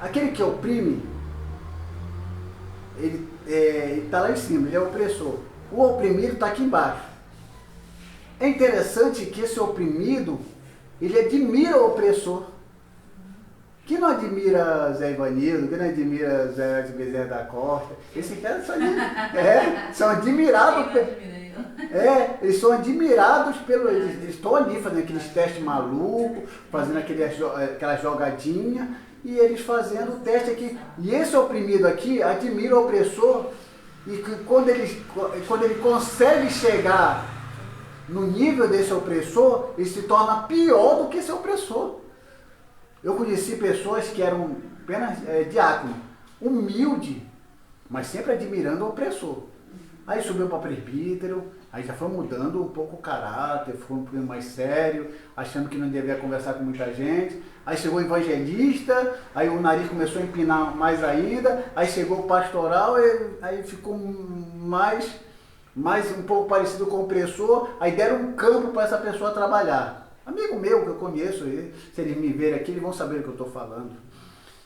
Aquele que oprime, ele está lá em cima, ele é opressor. O oprimido está aqui embaixo. É interessante que esse oprimido, ele admira o opressor. Que não admira Zé Ivanildo, que não admira Zé de Bezerra da Costa. Esses caras são admirados. Eles são admirados pelo. Eles estão ali fazendo aqueles testes malucos, fazendo aquela jogadinha, e eles fazendo o teste aqui. E esse oprimido aqui admira o opressor, e que quando ele consegue chegar no nível desse opressor, ele se torna pior do que esse opressor. Eu conheci pessoas que eram apenas diácono, humilde, mas sempre admirando o opressor. Aí subiu para presbítero, aí já foi mudando um pouco o caráter, ficou um pouquinho mais sério, achando que não devia conversar com muita gente. Aí chegou o evangelista, aí o nariz começou a empinar mais ainda, aí chegou o pastoral, aí ficou mais um pouco parecido com o opressor, aí deram um campo para essa pessoa trabalhar. Amigo meu que eu conheço, se eles me verem aqui, eles vão saber o que eu estou falando.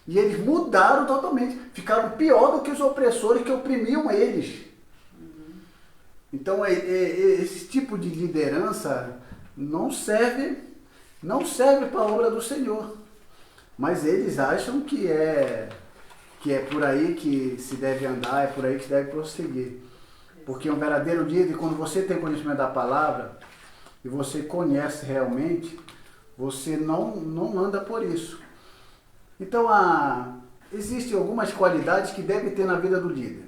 E eles mudaram totalmente, ficaram pior do que os opressores que oprimiam eles. Então, esse tipo de liderança não serve para a obra do Senhor. Mas eles acham que é por aí que se deve andar, é por aí que se deve prosseguir. Porque um verdadeiro líder, quando você tem conhecimento da palavra, e você conhece realmente, você não anda por isso. Então, existem algumas qualidades que deve ter na vida do líder.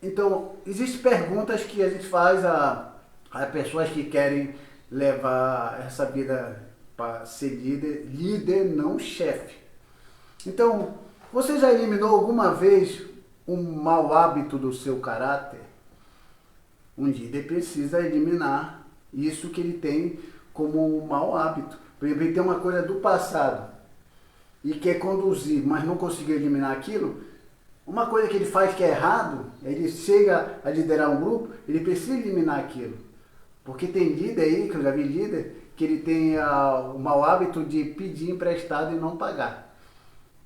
Então, existem perguntas que a gente faz a pessoas que querem levar essa vida para ser líder não chefe. Então, você já eliminou alguma vez um mau hábito do seu caráter? Um líder precisa eliminar isso que ele tem como um mau hábito. Por exemplo, ele tem uma coisa do passado e quer conduzir, mas não conseguiu eliminar aquilo. Uma coisa que ele faz que é errado, ele chega a liderar um grupo, ele precisa eliminar aquilo. Porque tem líder aí, que eu já vi líder, que ele tem o mau hábito de pedir emprestado e não pagar.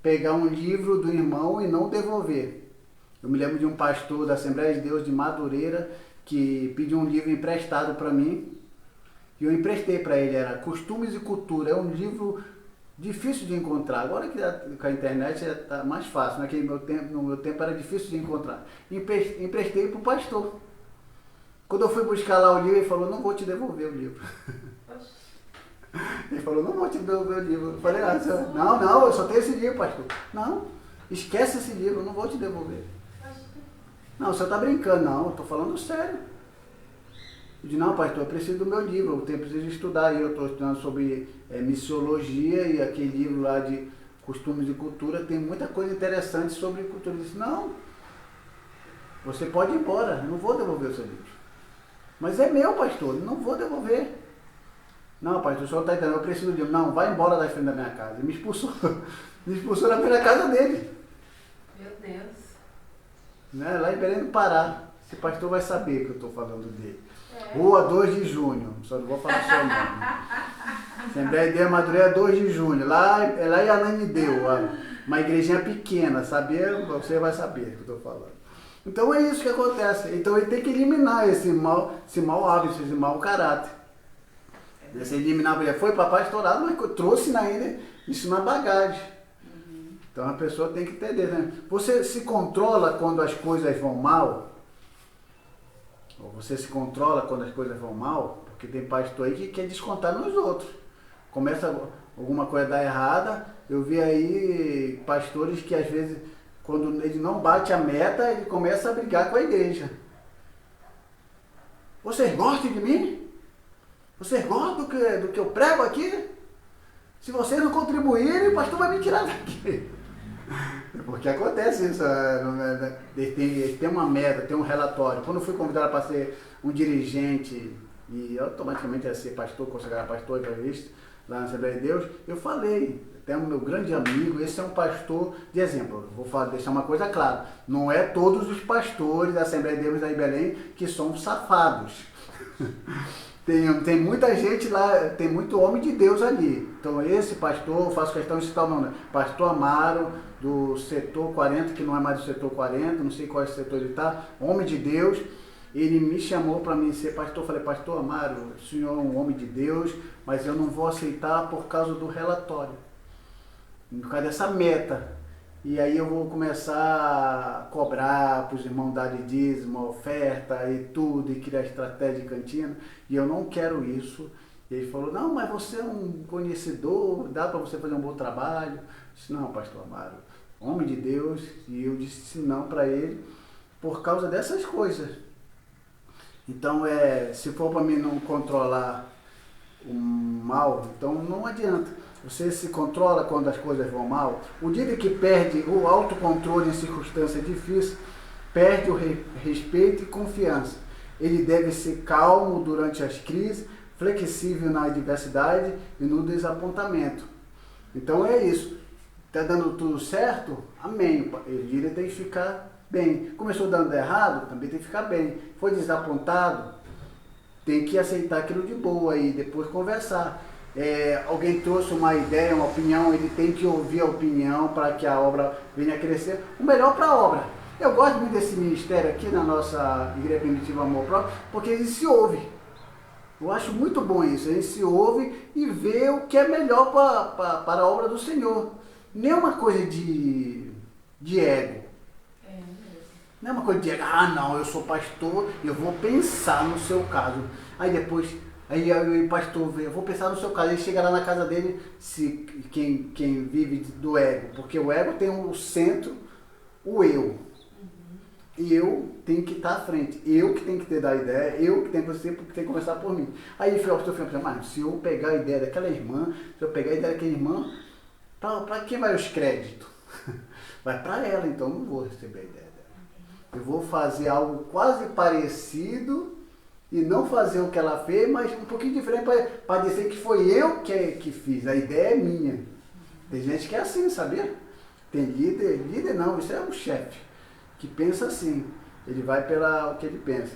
Pegar um livro do irmão e não devolver. Eu me lembro de um pastor da Assembleia de Deus de Madureira, que pediu um livro emprestado para mim, e eu emprestei para ele, era Costumes e Cultura, é um livro difícil de encontrar, agora que com a internet está mais fácil, no meu tempo era difícil de encontrar. Emprestei para o pastor. Quando eu fui buscar lá o livro, ele falou, não vou te devolver o livro. Ele falou, não vou te devolver o livro. Eu falei, não, eu só tenho esse livro, pastor. Não, esquece esse livro, eu não vou te devolver. Não, o senhor está brincando. Não, eu estou falando sério. Eu disse, não, pastor, eu preciso do meu livro, eu preciso estudar. E eu estou estudando sobre missiologia e aquele livro lá de costumes e cultura, tem muita coisa interessante sobre cultura. Eu disse, não, você pode ir embora, eu não vou devolver o seu livro. Mas é meu, pastor, eu não vou devolver. Não, pastor, o senhor está entendendo, eu preciso do livro. Não, vai embora da frente da minha casa. Ele me expulsou da frente da casa dele. Meu Deus. Né? Lá em Belém do Pará. Esse pastor vai saber que eu estou falando dele. Rua 2 de junho, só não vou falar seu nome. Assembleia de Deus Madureira 2 de junho, lá em Ananideu, uma igrejinha pequena, sabia? Você vai saber o que eu estou falando. Então é isso que acontece. Então ele tem que eliminar esse mau hábito, esse mau caráter. Você eliminar, ele foi para pastorado, mas trouxe ainda isso na bagagem. Então a pessoa tem que entender, né? Você se controla quando as coisas vão mal? Ou você se controla quando as coisas vão mal? Porque tem pastor aí que quer descontar nos outros. Começa alguma coisa a dar errada, eu vi aí pastores que às vezes, quando ele não bate a meta, ele começa a brigar com a igreja. Vocês gostam de mim? Vocês gostam do que eu prego aqui? Se vocês não contribuírem, o pastor vai me tirar daqui. Porque acontece isso, tem uma meta, tem um relatório. Quando eu fui convidado para ser um dirigente e automaticamente ia ser pastor, consagrado pastor e evangelista lá na Assembleia de Deus, eu falei, até o meu grande amigo, esse é um pastor de exemplo. Vou deixar uma coisa clara, não é todos os pastores da Assembleia de Deus aí em Belém que são safados. Tem muita gente lá, tem muito homem de Deus ali. Então esse pastor, eu faço questão de citar o nome, pastor Amaro, do setor 40, que não é mais do setor 40, não sei qual é o setor ele está, homem de Deus, ele me chamou para mim ser pastor. Eu falei, pastor Amaro, o senhor é um homem de Deus, mas eu não vou aceitar por causa do relatório, por causa dessa meta. E aí eu vou começar a cobrar para os irmãos dar de dízimo, oferta e tudo, e criar estratégia de cantina, e eu não quero isso. E ele falou, não, mas você é um conhecedor, dá para você fazer um bom trabalho. Eu disse, não, pastor Amaro, homem de Deus, e eu disse não para ele, por causa dessas coisas. Então, se for para mim não controlar o mal, então não adianta. Você se controla quando as coisas vão mal. O dia que perde o autocontrole em circunstâncias difíceis, perde o respeito e confiança. Ele deve ser calmo durante as crises, flexível na adversidade e no desapontamento. Então é isso. Está dando tudo certo? Amém. Ele tem que ficar bem. Começou dando errado? Também tem que ficar bem. Foi desapontado? Tem que aceitar aquilo de boa e depois conversar. Alguém trouxe uma ideia, uma opinião, ele tem que ouvir a opinião para que a obra venha a crescer. O melhor para a obra. Eu gosto muito desse ministério aqui na nossa Igreja Primitiva Amor Próprio, porque ele se ouve. Eu acho muito bom isso, a gente se ouve e vê o que é melhor para a obra do Senhor. Não é uma coisa de ego. Não é uma coisa de ego, não, eu sou pastor, eu vou pensar no seu caso. Aí depois, o pastor vê, eu vou pensar no seu caso, ele chega lá na casa dele, quem vive do ego, porque o ego tem um centro, o eu. Eu tenho que estar à frente, eu que tenho que ter da ideia, eu que tenho que ser, porque tem que começar por mim. Aí o pastor fica pensando, mas se eu pegar a ideia daquela irmã, se eu pegar a ideia daquela irmã, para quem vai os créditos? Vai para ela, então não vou receber a ideia dela. Eu vou fazer algo quase parecido e não fazer o que ela fez, mas um pouquinho diferente para dizer que foi eu que fiz, a ideia é minha. Tem gente que é assim, sabia? Tem líder não, isso é um chefe, que pensa assim, ele vai pelo que ele pensa.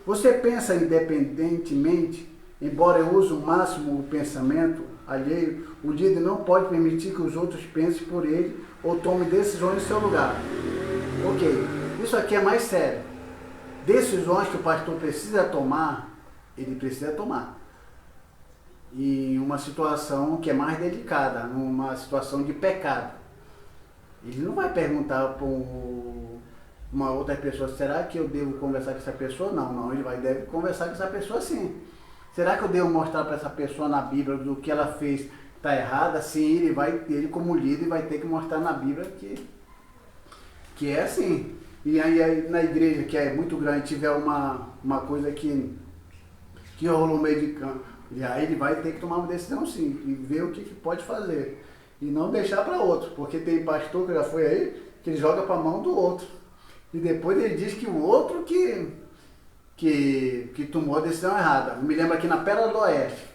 Você pensa independentemente, embora eu use o máximo o pensamento alheio, o líder não pode permitir que os outros pensem por ele ou tomem decisões em seu lugar. Ok, isso aqui é mais sério. Decisões que o pastor precisa tomar, ele precisa tomar. Em uma situação que é mais delicada, numa situação de pecado. Ele não vai perguntar para uma outra pessoa, será que eu devo conversar com essa pessoa? Não, ele deve conversar com essa pessoa sim. Será que eu devo mostrar para essa pessoa na Bíblia do que ela fez está errada? Sim, ele como líder vai ter que mostrar na Bíblia que é assim. E aí na igreja, que é muito grande, tiver uma coisa que rolou no meio de campo, e aí ele vai ter que tomar uma decisão sim, e ver o que pode fazer. E não deixar para outro, porque tem pastor que já foi aí, que ele joga para a mão do outro. E depois ele diz que o outro que tomou a decisão errada. Eu me lembro aqui na Pérola do Oeste.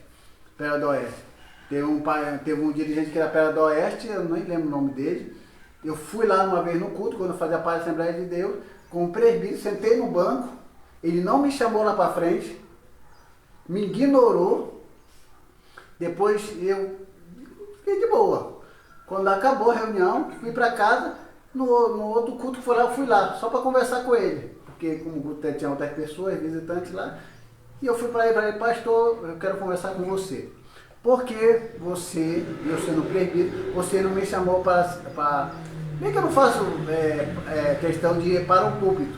Teve um dirigente que era Pérola do Oeste, eu nem lembro o nome dele. Eu fui lá uma vez no culto, quando eu fazia parte da Assembleia de Deus, com um presbítero, sentei no banco, ele não me chamou lá para frente, me ignorou, depois eu fiquei de boa. Quando acabou a reunião, fui para casa, no outro culto que eu fui lá, só para conversar com ele, porque como o culto tinha outras pessoas, visitantes lá, e eu fui para ele, pastor, eu quero conversar com você. porque você, eu sendo presbítero, você não me chamou para... Nem que eu não faço questão de ir para o púlpito,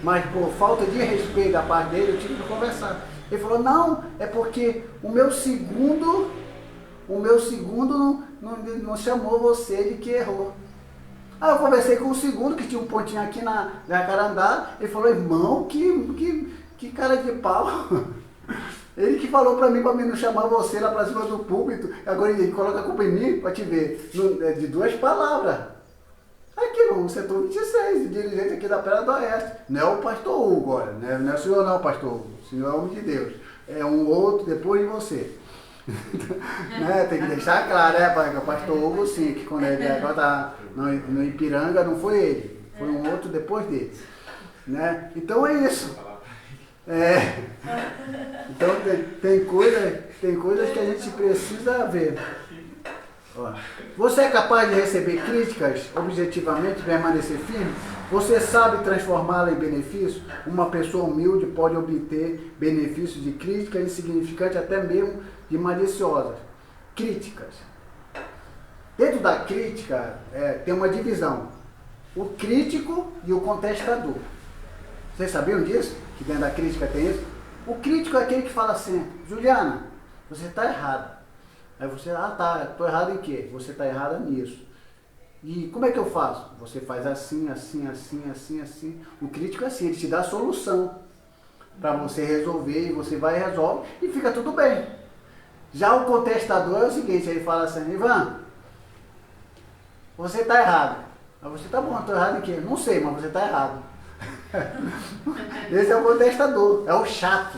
mas por falta de respeito da parte dele, eu tive que conversar. Ele falou, não, é porque o meu segundo não chamou você, ele que errou. Aí eu conversei com o segundo, que tinha um pontinho aqui na Jacarandá, ele falou, irmão, que cara de pau. Ele que falou para mim não chamar você lá para cima do púlpito, agora ele coloca a culpa em mim, para te ver, de 2 palavras. Aqui no setor 26, dirigente aqui da Praia do Oeste. Não é o pastor Hugo, olha, não é o senhor não, pastor Hugo, o senhor é homem de Deus. É um outro depois de você. Né? Tem que deixar claro, que o pastor Hugo sim, que quando ele agora tá no Ipiranga, não foi ele, foi um outro depois dele. Né? Então é isso. Então tem coisas que a gente precisa ver. Ó. Você é capaz de receber críticas objetivamente e permanecer firme? Você sabe transformá-la em benefício? Uma pessoa humilde pode obter benefícios de críticas insignificantes, até mesmo de maliciosas. Críticas. Dentro da crítica tem uma divisão. O crítico e o contestador. Vocês sabiam disso? Que dentro da crítica tem isso? O crítico é aquele que fala assim, Juliana, você está errada. Aí você, tá, estou errado em quê? Você está errada nisso. E como é que eu faço? Você faz assim, assim, assim, assim, assim. O crítico é assim, ele te dá a solução para você resolver, e você vai e resolve, e fica tudo bem. Já o contestador é o seguinte, ele fala assim, Ivan, você está errado. Aí você, tá bom, estou errado em quê? Não sei, mas você está errado. Esse é o contestador, é o chato.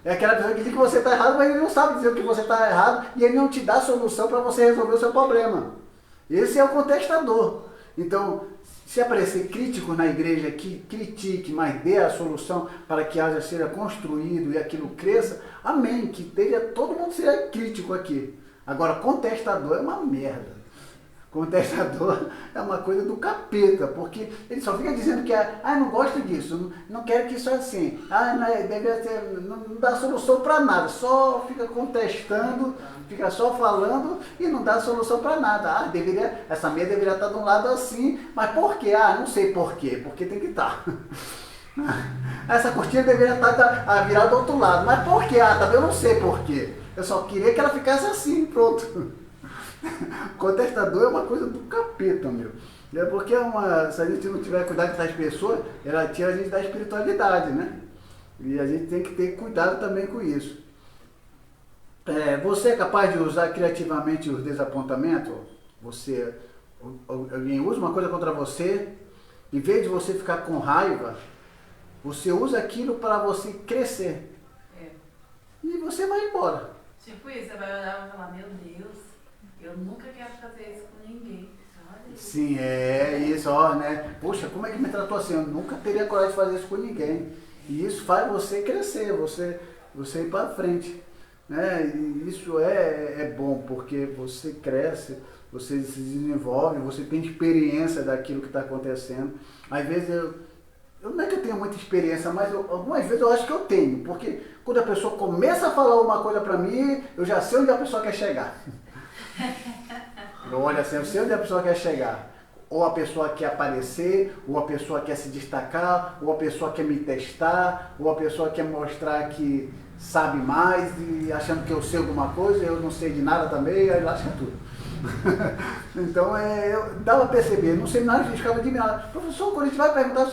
É aquela pessoa que diz que você está errado, mas ele não sabe dizer que você está errado e ele não te dá solução para você resolver o seu problema. Esse é o contestador. Então, se aparecer crítico na igreja que critique, mas dê a solução para que haja seja construído e aquilo cresça, amém, que todo mundo seja crítico aqui. Agora, contestador é uma merda. Contestador é uma coisa do capeta, porque ele só fica dizendo que não gosto disso, não quero que isso é assim, não dá solução para nada, só fica contestando, fica só falando e não dá solução para nada. Essa mesa deveria estar de um lado assim, mas por quê? Não sei por quê, porque tem que estar. Essa cortina deveria estar virada do outro lado, mas por quê? Também eu não sei por quê. Eu só queria que ela ficasse assim, pronto. Contestador é uma coisa do capeta, meu. É porque se a gente não tiver cuidado com essas pessoas, ela tira a gente da espiritualidade, né? E a gente tem que ter cuidado também com isso. Você é capaz de usar criativamente os desapontamentos? Alguém usa uma coisa contra você, em vez de você ficar com raiva, você usa aquilo para você crescer. E você vai embora. Tipo isso, você vai olhar e falar, meu Deus, eu nunca quero fazer isso com ninguém. Sim, é isso, né? Poxa, como é que me tratou assim? Eu nunca teria coragem de fazer isso com ninguém. E isso faz você crescer, você ir para frente. Né? E isso é bom, porque você cresce, você se desenvolve, você tem experiência daquilo que está acontecendo. Às vezes não é que eu tenho muita experiência, mas algumas vezes eu acho que eu tenho. Porque quando a pessoa começa a falar uma coisa para mim, eu já sei onde a pessoa quer chegar. Eu olho assim, eu sei onde a pessoa quer chegar. Ou a pessoa quer aparecer, ou a pessoa quer se destacar, ou a pessoa quer me testar, ou a pessoa quer mostrar que sabe mais, e achando que eu sei alguma coisa, eu não sei de nada também, aí lasca tudo. Então, dava para perceber, no seminário a gente ficava admirado. Professor, quando a gente vai perguntar,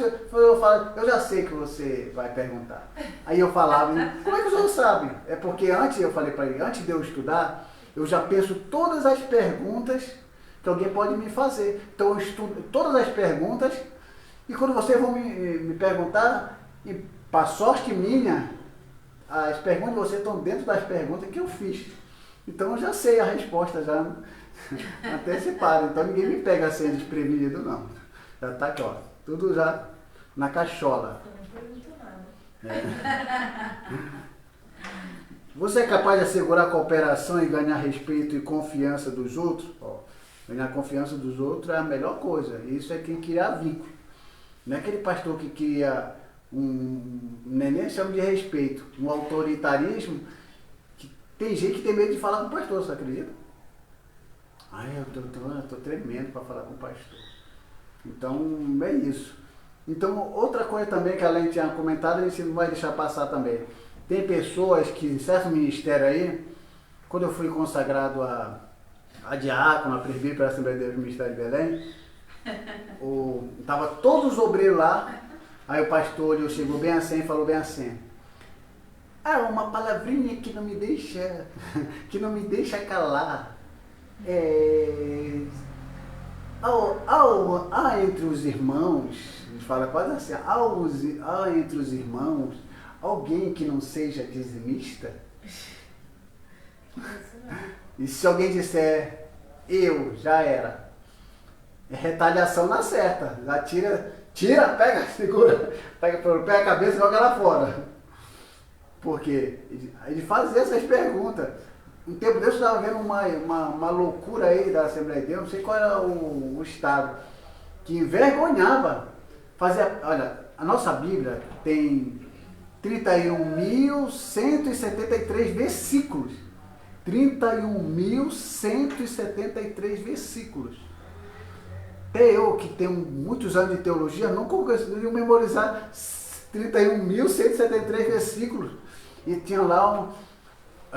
eu já sei que você vai perguntar. Aí eu falava, como é que o senhor sabe? É porque antes, eu falei para ele, antes de eu estudar, eu já penso todas as perguntas que alguém pode me fazer. Então eu estudo todas as perguntas e quando vocês vão me perguntar, e para sorte minha, as perguntas de vocês estão dentro das perguntas que eu fiz. Então eu já sei a resposta já antecipada. Então ninguém me pega assim desprevenido não. Já está aqui, ó, tudo já na cachola. Eu não pergunto nada. Você é capaz de assegurar a cooperação e ganhar respeito e confiança dos outros? Ganhar a confiança dos outros é a melhor coisa. Isso é quem cria vínculo. Não é aquele pastor que cria nem chama de respeito, um autoritarismo Tem gente que tem medo de falar com o pastor, você acredita? Ai, eu tô tremendo para falar com o pastor. Então, é isso. Então, outra coisa também que além tinha comentado, a gente não vai deixar passar também. Tem pessoas que, em certo ministério aí, quando eu fui consagrado a diácono, a presbítero para a Assembleia de Deus do Ministério de Belém, tava todos os obreiros lá, aí o pastor chegou bem assim e falou bem assim: uma palavrinha que não me deixa calar. Há entre os irmãos, a gente fala quase assim, há entre os irmãos alguém que não seja dizimista? E se alguém disser, já era. É retaliação na certa. Já tira, pega, segura, pega pelo pé a cabeça e joga lá fora. Porque ele fazia essas perguntas. Um tempo desse eu estava vendo uma loucura aí da Assembleia de Deus, não sei qual era o estado, que envergonhava. Olha, a nossa Bíblia tem 31.173 versículos. 31.173 versículos. Até eu, que tenho muitos anos de teologia, nunca consegui memorizar 31.173 versículos. E tinha lá o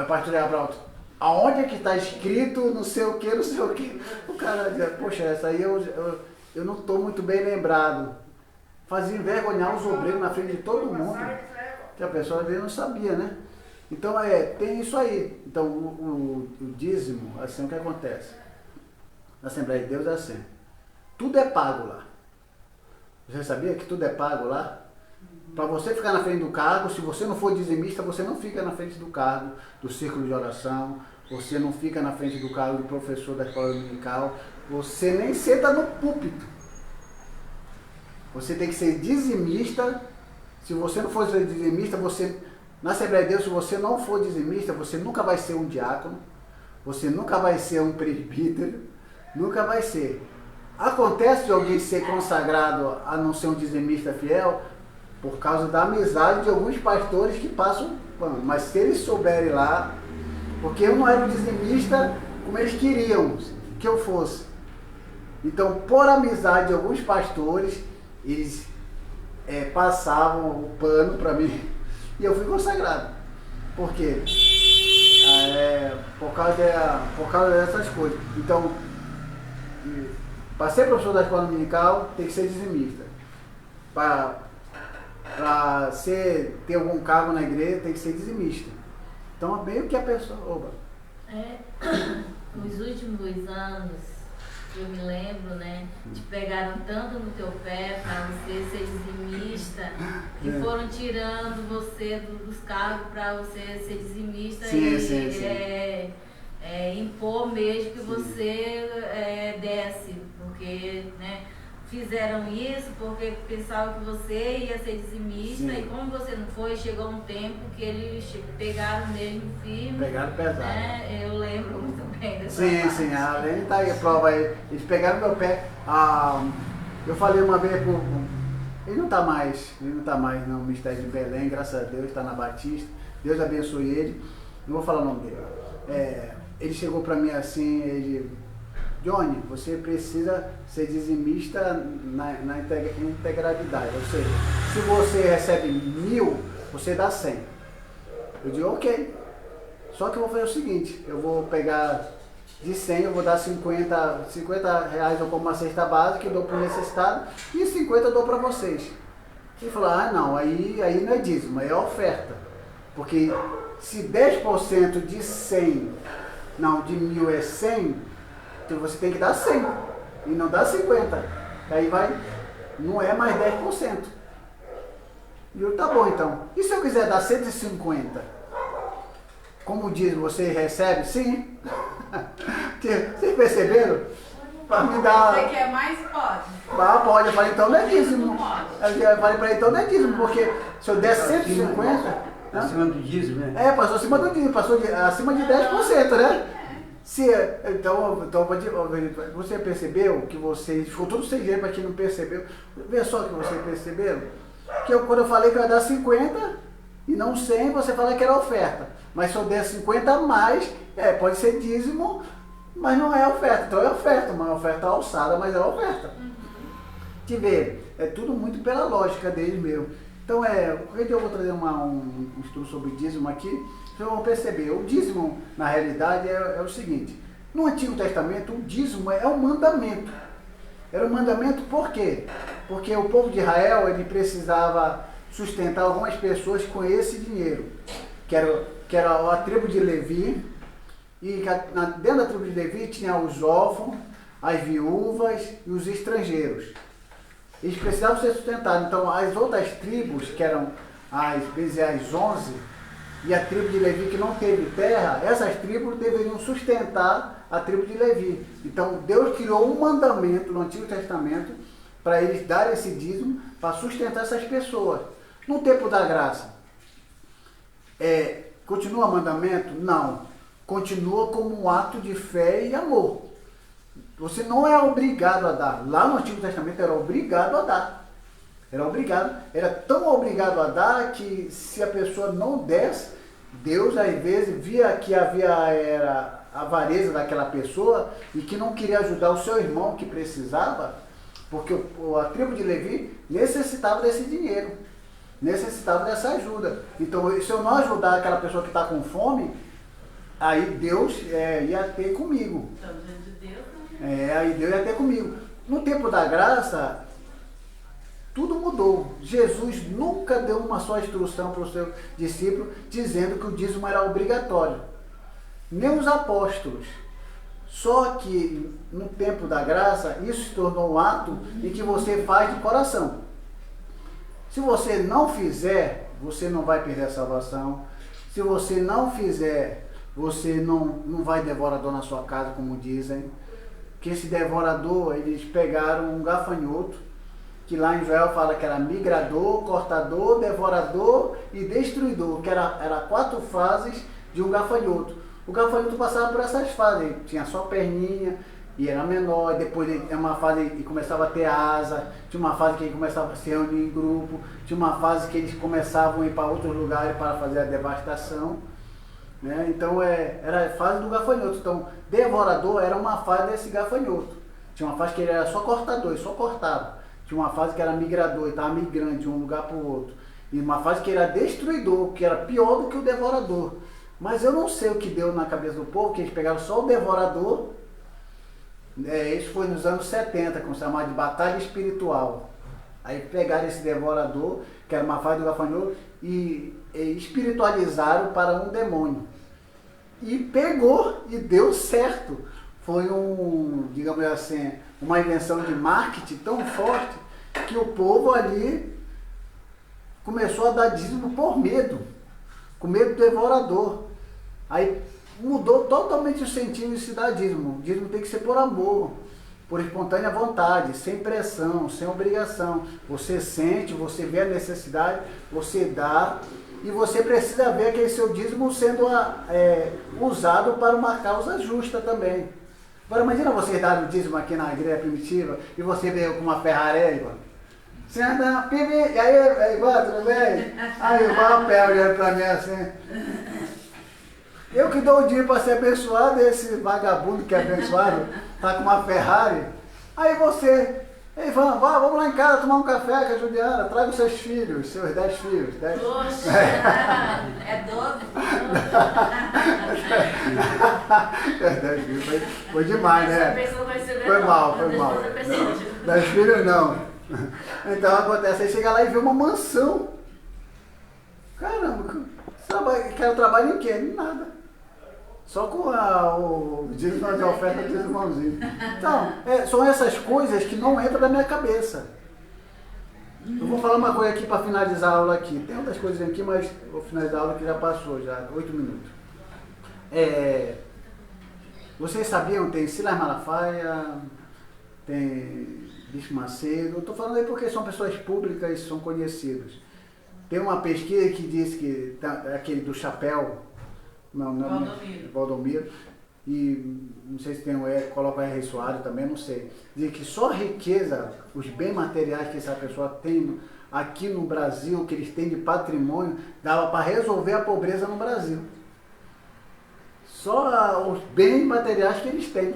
pastor Abraão, aonde é que está escrito não sei o que. O cara dizia, poxa, essa aí eu não estou muito bem lembrado. Fazia envergonhar os obreiros na frente de todo mundo. Que a pessoa às vezes não sabia, né? Então tem isso aí. Então o dízimo, assim, o que acontece? Na Assembleia de Deus é assim. Tudo é pago lá. Você sabia que tudo é pago lá? Para você ficar na frente do cargo, se você não for dizimista, você não fica na frente do cargo do círculo de oração, você não fica na frente do cargo do professor da escola dominical, você nem senta no púlpito. Você tem que ser dizimista. Se você não for dizimista, na Assembleia de Deus, se você não for dizimista, você nunca vai ser um diácono, você nunca vai ser um presbítero, nunca vai ser. Acontece de alguém ser consagrado a não ser um dizimista fiel, por causa da amizade de alguns pastores que passam pano. Mas se eles souberem lá, porque eu não era um dizimista como eles queriam que eu fosse. Então, por amizade de alguns pastores, eles passavam o pano para mim e eu fui consagrado. Por quê? Por causa dessas coisas. Então, para ser professor da escola dominical, tem que ser dizimista. Para ter algum cargo na igreja, tem que ser dizimista. Então, meio que a pessoa... Nos últimos anos, eu me lembro, né, te pegaram tanto no teu pé para você ser dizimista, que foram tirando você dos cargos para você ser dizimista impor mesmo que você desce, porque, né, fizeram isso porque pensavam que você ia ser dizimista. Sim. E como você não foi, chegou um tempo que eles pegaram mesmo firme. Pegaram pesado. Né? Eu lembro muito bem dessa parte. Sim, a Lene tá aí, a prova aí. Eles pegaram meu pé. Eu falei uma vez pro... Ele não tá mais no Ministério de Belém, graças a Deus, está na Batista. Deus abençoe ele. Não vou falar o nome dele. Ele chegou para mim assim, Johnny, você precisa ser dizimista na integralidade. Ou seja, se você recebe 1.000, você dá 100. Eu digo, ok. Só que eu vou fazer o seguinte, eu vou pegar de 100, eu vou dar 50 reais, eu como uma cesta básica, eu dou para o necessitado, e 50 eu dou para vocês. Ele falou, não, aí não é dízimo, aí é oferta. Porque se 10% de 100, não, de 1.000 é 100, então você tem que dar 100 e não dá 50. Aí não é mais 10%. E eu, tá bom então. E se eu quiser dar 150? Como diz, você recebe? Sim. Vocês perceberam? Para me dar... Você quer mais? Pode. Pode. Eu falei, então não é dízimo. Eu falei para ele, então não é dízimo, porque se eu der 150... Acima do dízimo, né? Passou acima do dízimo, passou acima de 10%, né? Então, você percebeu que você ficou todo sem jeito para quem não percebeu. Vê só que vocês perceberam. Que quando eu falei que eu ia dar 50, e não 100, você fala que era oferta. Mas se eu der 50 a mais, pode ser dízimo, mas não é oferta. Então é oferta, uma oferta alçada, mas é oferta. Te ver, é tudo muito pela lógica deles mesmo. Então qualquer dia eu vou trazer um estudo sobre dízimo aqui, vocês vão perceber. O dízimo, na realidade, é o seguinte. No Antigo Testamento, o dízimo é um mandamento. Era um mandamento por quê? Porque o povo de Israel, ele precisava sustentar algumas pessoas com esse dinheiro, que era a tribo de Levi, e dentro da tribo de Levi tinha os órfãos, as viúvas e os estrangeiros. Eles precisavam ser sustentados. Então, as outras tribos, que eram as 11, e a tribo de Levi que não teve terra, essas tribos deveriam sustentar a tribo de Levi. Então, Deus criou um mandamento no Antigo Testamento para eles darem esse dízimo para sustentar essas pessoas. No tempo da graça, continua mandamento? Não. Continua como um ato de fé e amor. Você não é obrigado a dar. Lá no Antigo Testamento era obrigado a dar. Era obrigado. Era tão obrigado a dar que se a pessoa não desse, Deus às vezes via que havia a avareza daquela pessoa e que não queria ajudar o seu irmão que precisava, porque a tribo de Levi necessitava desse dinheiro, necessitava dessa ajuda. Então, se eu não ajudar aquela pessoa que está com fome, aí Deus ia ter comigo. Aí Deus ia ter comigo. No tempo da graça, tudo mudou. Jesus nunca deu uma só instrução para o seu discípulo dizendo que o dízimo era obrigatório. Nem os apóstolos. Só que no tempo da graça, isso se tornou um ato em que você faz de coração. Se você não fizer, você não vai perder a salvação. Se você não fizer, você não vai devorador na sua casa, como dizem. Que esse devorador, eles pegaram um gafanhoto, que lá em Joel fala que era migrador, cortador, devorador e destruidor, que era 4 fases de um gafanhoto. O gafanhoto passava por essas fases, ele tinha só perninha e era menor, depois é uma fase que começava a ter asa, tinha uma fase que ele começava a se reunir em grupo, tinha uma fase que eles começavam a ir para outros lugares para fazer a devastação. Né? Então era a fase do gafanhoto. Então, devorador era uma fase desse gafanhoto. Tinha uma fase que ele era só cortador, ele só cortava. Tinha uma fase que era migrador, ele estava migrando de um lugar para o outro. E uma fase que era destruidor, que era pior do que o devorador. Mas eu não sei o que deu na cabeça do povo, que eles pegaram só o devorador. Isso foi nos anos 70, como se chamava de batalha espiritual. Aí pegaram esse devorador, que era uma fase do gafanhoto, e espiritualizaram para um demônio. E pegou e deu certo. Foi digamos assim, uma invenção de marketing tão forte que o povo ali começou a dar dízimo por medo, com medo do devorador. Aí mudou totalmente o sentido de se dar dízimo. O dízimo tem que ser por amor, por espontânea vontade, sem pressão, sem obrigação. Você sente, você vê a necessidade, você dá, e você precisa ver aquele seu dízimo sendo usado para uma causa justa também. Agora imagina você dar o dízimo aqui na igreja primitiva e você veio com uma Ferrari, mano. Você anda, e aí, igual, tudo bem? Aí o papel olhando pra mim assim. Eu que dou o dinheiro para ser abençoado, esse vagabundo que é abençoado, tá com uma Ferrari. Aí você, ei, vamos lá em casa tomar um café com a Juliana, traga os seus filhos, seus 10 filhos. 10. Poxa, é 12? 10 filhos, foi demais, né? Foi mal. 10 filhos não. Então acontece, aí chega lá e vê uma mansão. Caramba, quero trabalho em quê? Nada. Só com o dízimo de oferta dos irmãozinhos. Então, são essas coisas que não entram na minha cabeça. Eu vou falar uma coisa aqui para finalizar a aula aqui. Tem outras coisas aqui, mas vou finalizar a aula que já passou, já 8 minutos. Vocês sabiam, tem Silas Malafaia, tem Bispo Macedo. Eu estou falando aí porque são pessoas públicas, são conhecidos. Tem uma pesquisa que diz que aquele do chapéu, Valdomiro, e não sei se tem coloca o R. Soares também, não sei. Diz que só a riqueza, os bens materiais que essa pessoa tem aqui no Brasil, que eles têm de patrimônio, dava para resolver a pobreza no Brasil. Só os bens materiais que eles têm.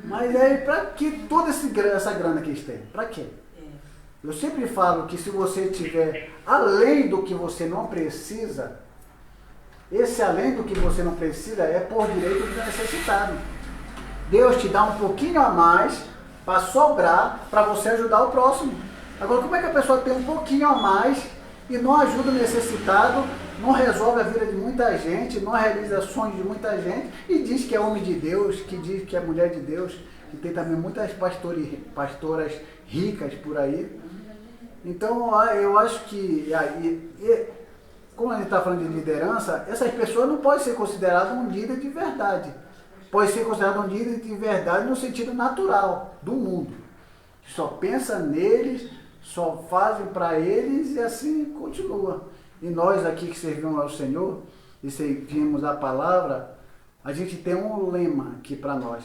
Mas aí, para que toda essa grana que eles têm? Para quê? Eu sempre falo que se você tiver além do que você não precisa, esse além do que você não precisa é por direito do necessitado. Deus te dá um pouquinho a mais para sobrar para você ajudar o próximo. Agora, como é que a pessoa tem um pouquinho a mais e não ajuda o necessitado, não resolve a vida de muita gente, não realiza sonhos de muita gente e diz que é homem de Deus, que diz que é mulher de Deus, que tem também muitas pastoras ricas por aí. Então, eu acho que, como a gente está falando de liderança, essas pessoas não podem ser consideradas um líder de verdade. Pode ser considerado um líder de verdade no sentido natural do mundo. Só pensa neles, só fazem para eles e assim continua. E nós aqui que servimos ao Senhor e servimos a palavra, a gente tem um lema aqui para nós.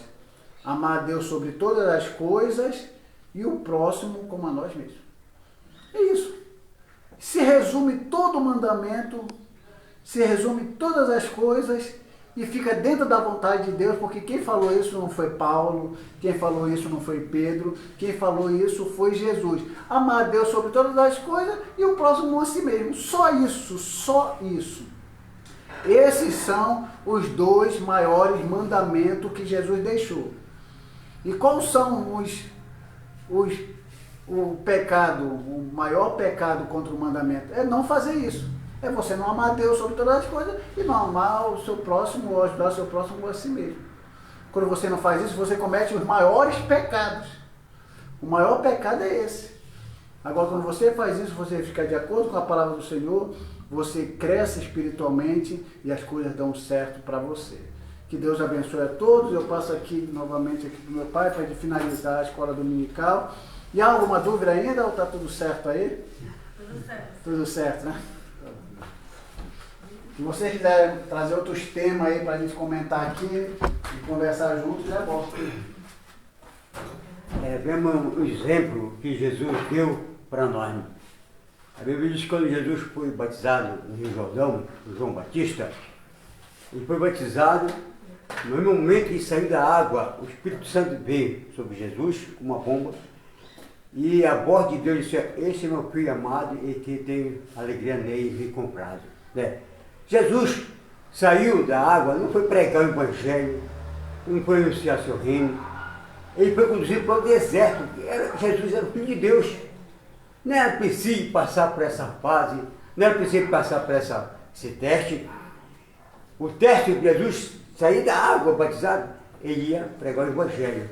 Amar a Deus sobre todas as coisas e o próximo como a nós mesmos. É isso. Se resume todo o mandamento, se resume todas as coisas e fica dentro da vontade de Deus, porque quem falou isso não foi Paulo, quem falou isso não foi Pedro, quem falou isso foi Jesus. Amar a Deus sobre todas as coisas e o próximo a si mesmo. Só isso, só isso. Esses são os 2 maiores mandamentos que Jesus deixou. E quais são o pecado, o maior pecado contra o mandamento? É não fazer isso. É você não amar a Deus sobre todas as coisas e não amar o seu próximo ou ajudar o seu próximo a si mesmo. Quando você não faz isso, você comete os maiores pecados. O maior pecado é esse. Agora, quando você faz isso, você fica de acordo com a palavra do Senhor, você cresce espiritualmente e as coisas dão certo para você. Que Deus abençoe a todos. Eu passo aqui novamente aqui para o meu pai para finalizar a escola dominical. E há alguma dúvida ainda ou está tudo certo aí? Tudo certo. Tudo certo, né? Se vocês quiserem trazer outros temas aí para a gente comentar aqui e conversar juntos, é bom. Vemos um exemplo que Jesus deu para nós. A Bíblia diz que quando Jesus foi batizado no Rio Jordão, por João Batista, ele foi batizado, no mesmo momento que saiu da água, o Espírito Santo veio sobre Jesus, como uma bomba, e a voz de Deus disse: esse é meu filho amado e que tem alegria nele e me comprado. Jesus saiu da água, não foi pregar o Evangelho, não foi anunciar seu reino, ele foi conduzido para o deserto. Jesus era o Filho de Deus. Não era preciso passar por essa fase, não era preciso passar por esse teste. O teste de Jesus, sair da água batizado, ele ia pregar o Evangelho,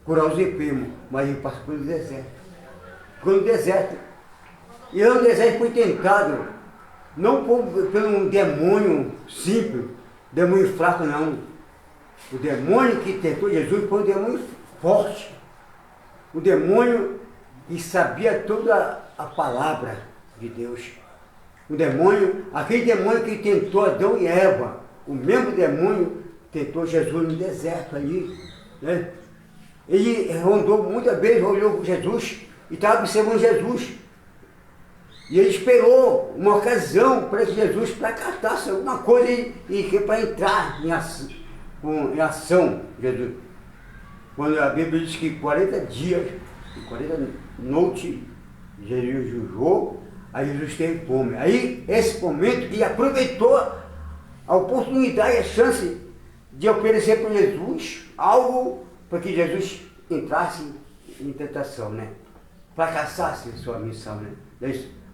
curar os enfermos, mas ele passou pelo deserto. Ficou no deserto. E lá no deserto foi tentado, não por um demônio simples, demônio fraco não. O demônio que tentou Jesus foi um demônio forte. O demônio que sabia toda a palavra de Deus. O demônio, aquele demônio que tentou Adão e Eva, o mesmo demônio tentou Jesus no deserto ali, né? Ele rondou muitas vezes, olhou para Jesus e estava observando Jesus. E ele esperou uma ocasião para que Jesus fracassasse alguma coisa e para entrar em ação, Jesus. Quando a Bíblia diz que 40 dias e 40 noites Jesus jejuou, aí Jesus teve fome. Aí, esse momento, ele aproveitou a oportunidade, a chance de oferecer para Jesus algo para que Jesus entrasse em tentação, né? Fracassasse em sua missão, né?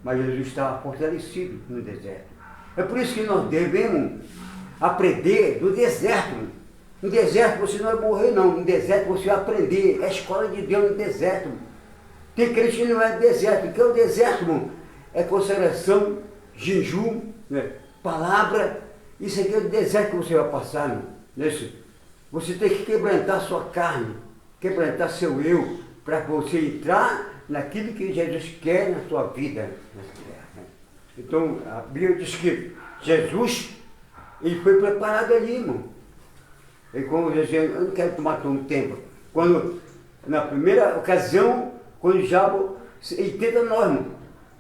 Mas Jesus estava fortalecido no deserto. É por isso que nós devemos aprender do deserto. No deserto você não vai morrer, não. No deserto você vai aprender. É a escola de Deus no deserto. Tem crente que não é no deserto. O que é o deserto, irmão? É consagração, jejum, né? Palavra. Isso aqui é o deserto que você vai passar, irmão. Você tem que quebrantar sua carne, quebrantar seu eu, para você entrar naquilo que Jesus quer na sua vida. Então, a Bíblia diz que Jesus, ele foi preparado ali, irmão. E como eu não quero tomar todo o tempo. Quando, na primeira ocasião, Quando o diabo, ele tenta nós, irmão.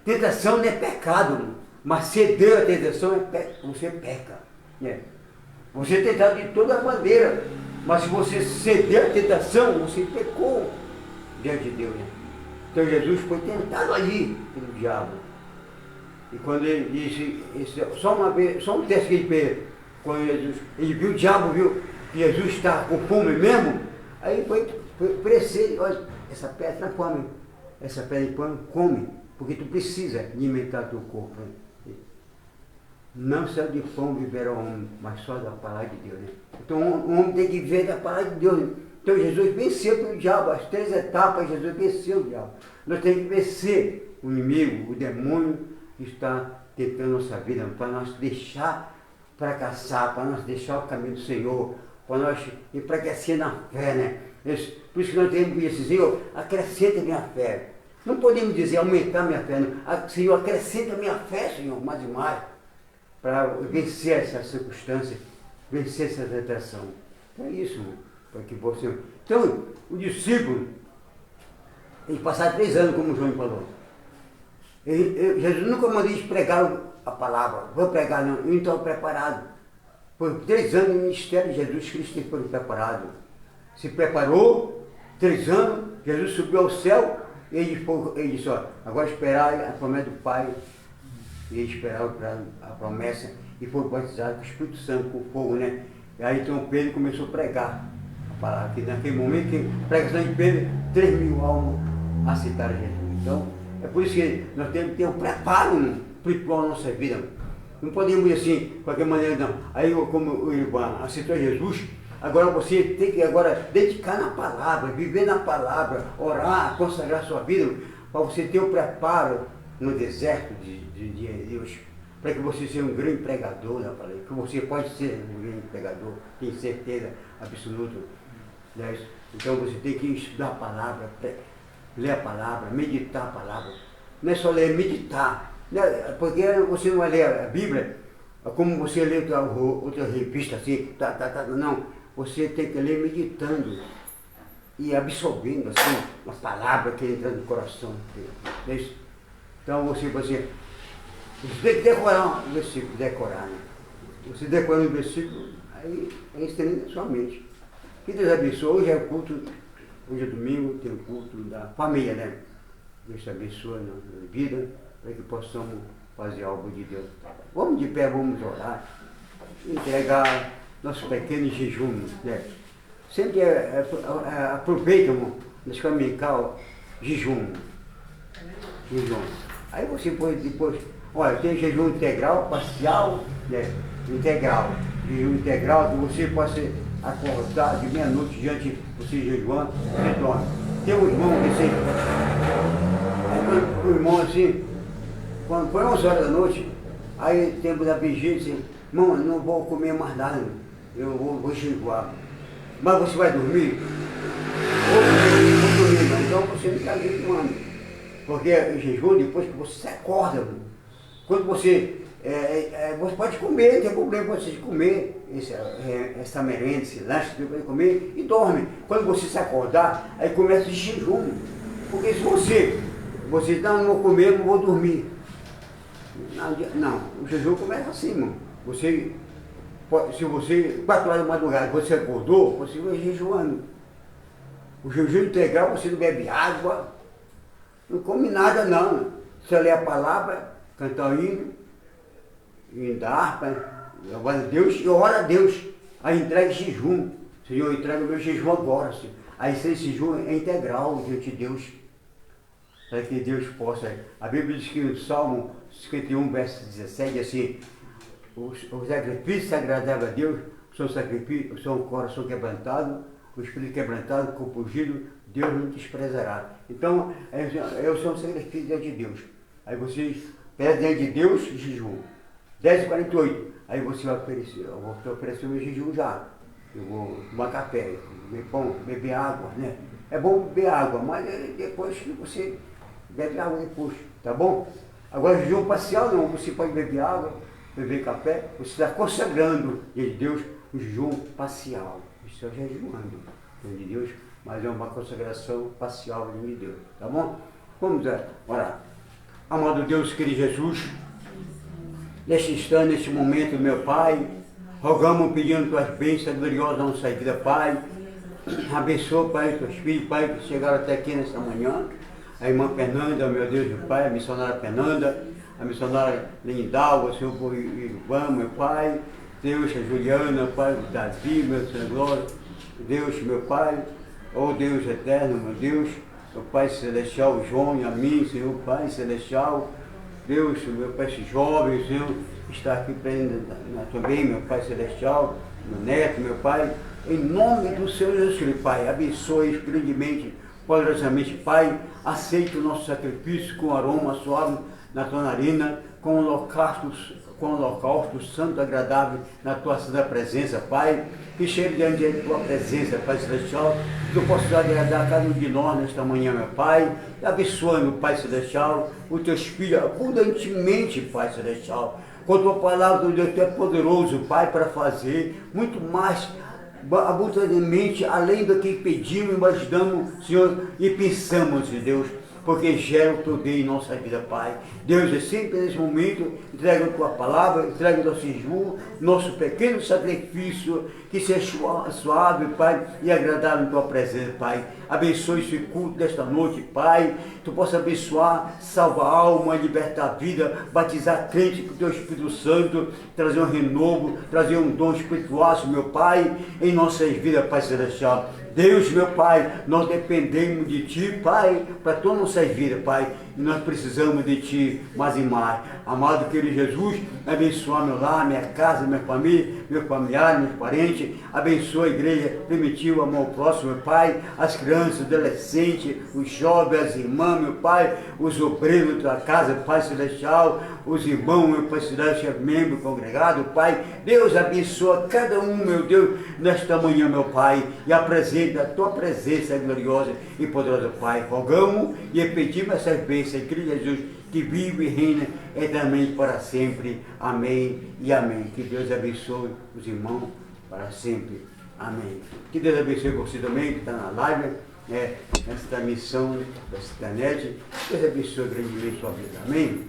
Tentação não é pecado, irmão. Mas ceder à tentação, você peca. Né? Você é tentado de toda maneira. Mas se você ceder à tentação, você pecou diante de Deus. Né? Então Jesus foi tentado ali pelo diabo. E quando ele disse, só um texto que ele fez, quando ele viu o diabo, viu que Jesus estava com fome mesmo, aí foi oferecer, olha, essa pedra come, essa pedra come, porque tu precisa alimentar teu corpo. Né? Não só de pão viverá o homem, mas só da palavra de Deus. Né? Então o homem tem que viver da palavra de Deus. Né? Então Jesus venceu pelo diabo, as 3 etapas Jesus venceu o diabo. Nós temos que vencer o inimigo, o demônio que está tentando nossa vida, para nós deixar fracassar, para nós deixar o caminho do Senhor, para nós enfraquecer na fé, né? Por isso que nós temos que dizer, Senhor, acrescenta minha fé. Não podemos dizer aumentar minha fé, não. Senhor, acrescenta minha fé, Senhor, mais e mais, para vencer essa circunstância, vencer essa tentação. Então é isso, para que você... Então, o discípulo, ele passava 3 anos, como o João falou. Jesus nunca mandou eles pregar a palavra. Vou pregar, não. Eu não estava preparado. Por 3 anos o ministério de Jesus Cristo foi preparado. Se preparou, 3 anos, Jesus subiu ao céu, e ele disse, ó, agora esperar a promessa do Pai. E ele esperava a promessa e foi batizado com o Espírito Santo, com fogo, né? E aí então Pedro começou a pregar a palavra. Que naquele momento, que a pregação de Pedro, 3.000 almas aceitaram Jesus. Então, é por isso que nós temos que ter um preparo espiritual na nossa vida. Não podemos ir assim, de qualquer maneira, não. Aí, como o Ivan aceitou Jesus, agora você tem que dedicar na palavra, viver na palavra, orar, consagrar sua vida, para você ter um preparo no deserto de Deus, para que você seja um grande pregador na palavra, que você pode ser um grande pregador, tenho certeza absoluta. Né? Então você tem que estudar a palavra, ler a palavra, meditar a palavra. Não é só ler, é meditar. Porque você não vai ler a Bíblia como você lê outra revista assim, não. Você tem que ler meditando e absorvendo assim, uma palavra que entra no coração. É isso? Então você tem que decorar um versículo, decorar. Né? Você decorando o versículo, aí é estranho na sua mente. Que Deus abençoe. Hoje é o culto. Hoje é domingo, tem o culto da família, né? Deus te abençoe na vida, para que possamos fazer algo de Deus. Vamos de pé, vamos orar, entregar nosso pequeno jejum, né? Sempre aproveita, irmão, nesse caminho, jejum. Aí você pode depois, olha, tem jejum integral, parcial, né? Integral. Jejum integral, que você pode acordar de meia-noite diante de você jejuando, você dorme. Tem um irmão assim, o irmão assim, quando foi 11 horas da noite, aí tempo da vigília, assim, irmão, eu não vou comer mais nada, eu vou jejuar. Mas você vai dormir? Vou dormir, mas então você não está jejuando. Porque o jejum, depois que você se acorda, quando você pode comer, não tem problema você comer essa merenda, esse lanche, você pode comer e dorme. Quando você se acordar, aí começa o jejum. Porque se você não vou comer, não vou dormir. Não, o jejum começa assim, irmão. Se você, 4 horas da madrugada, você acordou, você vai jejuando. O jejum integral, você não bebe água, não come nada não. Você lê a palavra, canta o hino, e da harpa, louvar a Deus e ora a Deus. Aí entrega jejum. Senhor, entrega o meu jejum agora, Senhor. Aí esse jejum é integral diante de Deus. Para que Deus possa. A Bíblia diz que no Salmo 51, verso 17, assim, os sacrifícios agradáveis a Deus são sacrifícios, são o coração quebrantado, o espírito quebrantado, compungido, Deus não desprezará. Então, eu sou um sacrifício diante de Deus. Aí vocês pedem diante de Deus jejum. 10h48, aí você vai oferecer, eu vou te oferecer o meu jejum já. Eu vou tomar café, comer pão, beber água, né? É bom beber água, mas depois que você bebe água depois, tá bom? Agora jejum parcial não, você pode beber água, beber café, você está consagrando de Deus o jejum parcial. Você está jejuando de Deus, mas é uma consagração parcial de Deus, tá bom? Vamos orar. Amado Deus, querido Jesus, neste instante, neste momento, meu Pai, rogamos pedindo tuas bênçãos gloriosas na nossa vida, Pai. Abençoa, Pai, teus filhos, Pai, que chegaram até aqui nesta manhã. A irmã Fernanda, meu Deus, meu Pai, a missionária Fernanda, a missionária Lindalva, o Senhor Ivan, meu Pai, Deus, a Juliana, Pai, o Davi, meu Senhor Glória, Deus, meu Pai, oh Deus eterno, meu Deus, meu Pai Celestial, o João e a mim, Senhor Pai Celestial, Deus, meu Pai, esse jovem, Senhor, está aqui também, meu Pai Celestial, meu neto, meu Pai, em nome do Senhor Jesus, Pai, abençoe grandemente, poderosamente, Pai, aceite o nosso sacrifício com aroma suave na tua narina, com holocausto santo, agradável na tua santa presença, Pai, que chegue diante da tua presença, Pai Celestial, que tu possas agradar a cada um de nós nesta manhã, meu Pai, e abençoe, meu Pai Celestial, os teus filhos abundantemente, Pai Celestial, com a tua palavra, Deus, tu é poderoso, Pai, para fazer muito mais abundantemente, além do que pedimos, imaginamos, Senhor, e pensamos, Deus, porque gera o teu bem em nossa vida, Pai. Deus, é sempre nesse momento, entrega a tua palavra, entrega o nosso jejum, nosso pequeno sacrifício, que seja suave, Pai, e agradável em tua presença, Pai. Abençoe esse culto desta noite, Pai. Tu possa abençoar, salvar a alma, libertar a vida, batizar crente com o teu Espírito Santo, trazer um renovo, trazer um dom espiritual, meu Pai, em nossas vidas, Pai Celestial. Deus, meu Pai, nós dependemos de Ti, Pai, para todas as nossas vidas, Pai, e nós precisamos de Ti mais e mais. Amado querido Jesus, abençoa meu lar, minha casa, minha família, meu familiar, meus parentes, abençoa a igreja primitiva, amor ao próximo, meu Pai, as crianças, os adolescentes, os jovens, as irmãs, meu Pai, os obreiros da casa, Pai Celestial, os irmãos, meu Pai Celestial, membro congregado, Pai, Deus abençoa cada um, meu Deus, nesta manhã, meu Pai, e apresenta a tua presença gloriosa e poderosa, Pai. Rogamos e pedimos essas bênçãos em Cristo Jesus, que vive e reina eternamente para sempre. Amém e amém. Que Deus abençoe os irmãos para sempre. Amém. Que Deus abençoe você também, que está na live, nessa transmissão da internet. Deus abençoe grandemente a sua vida. Amém.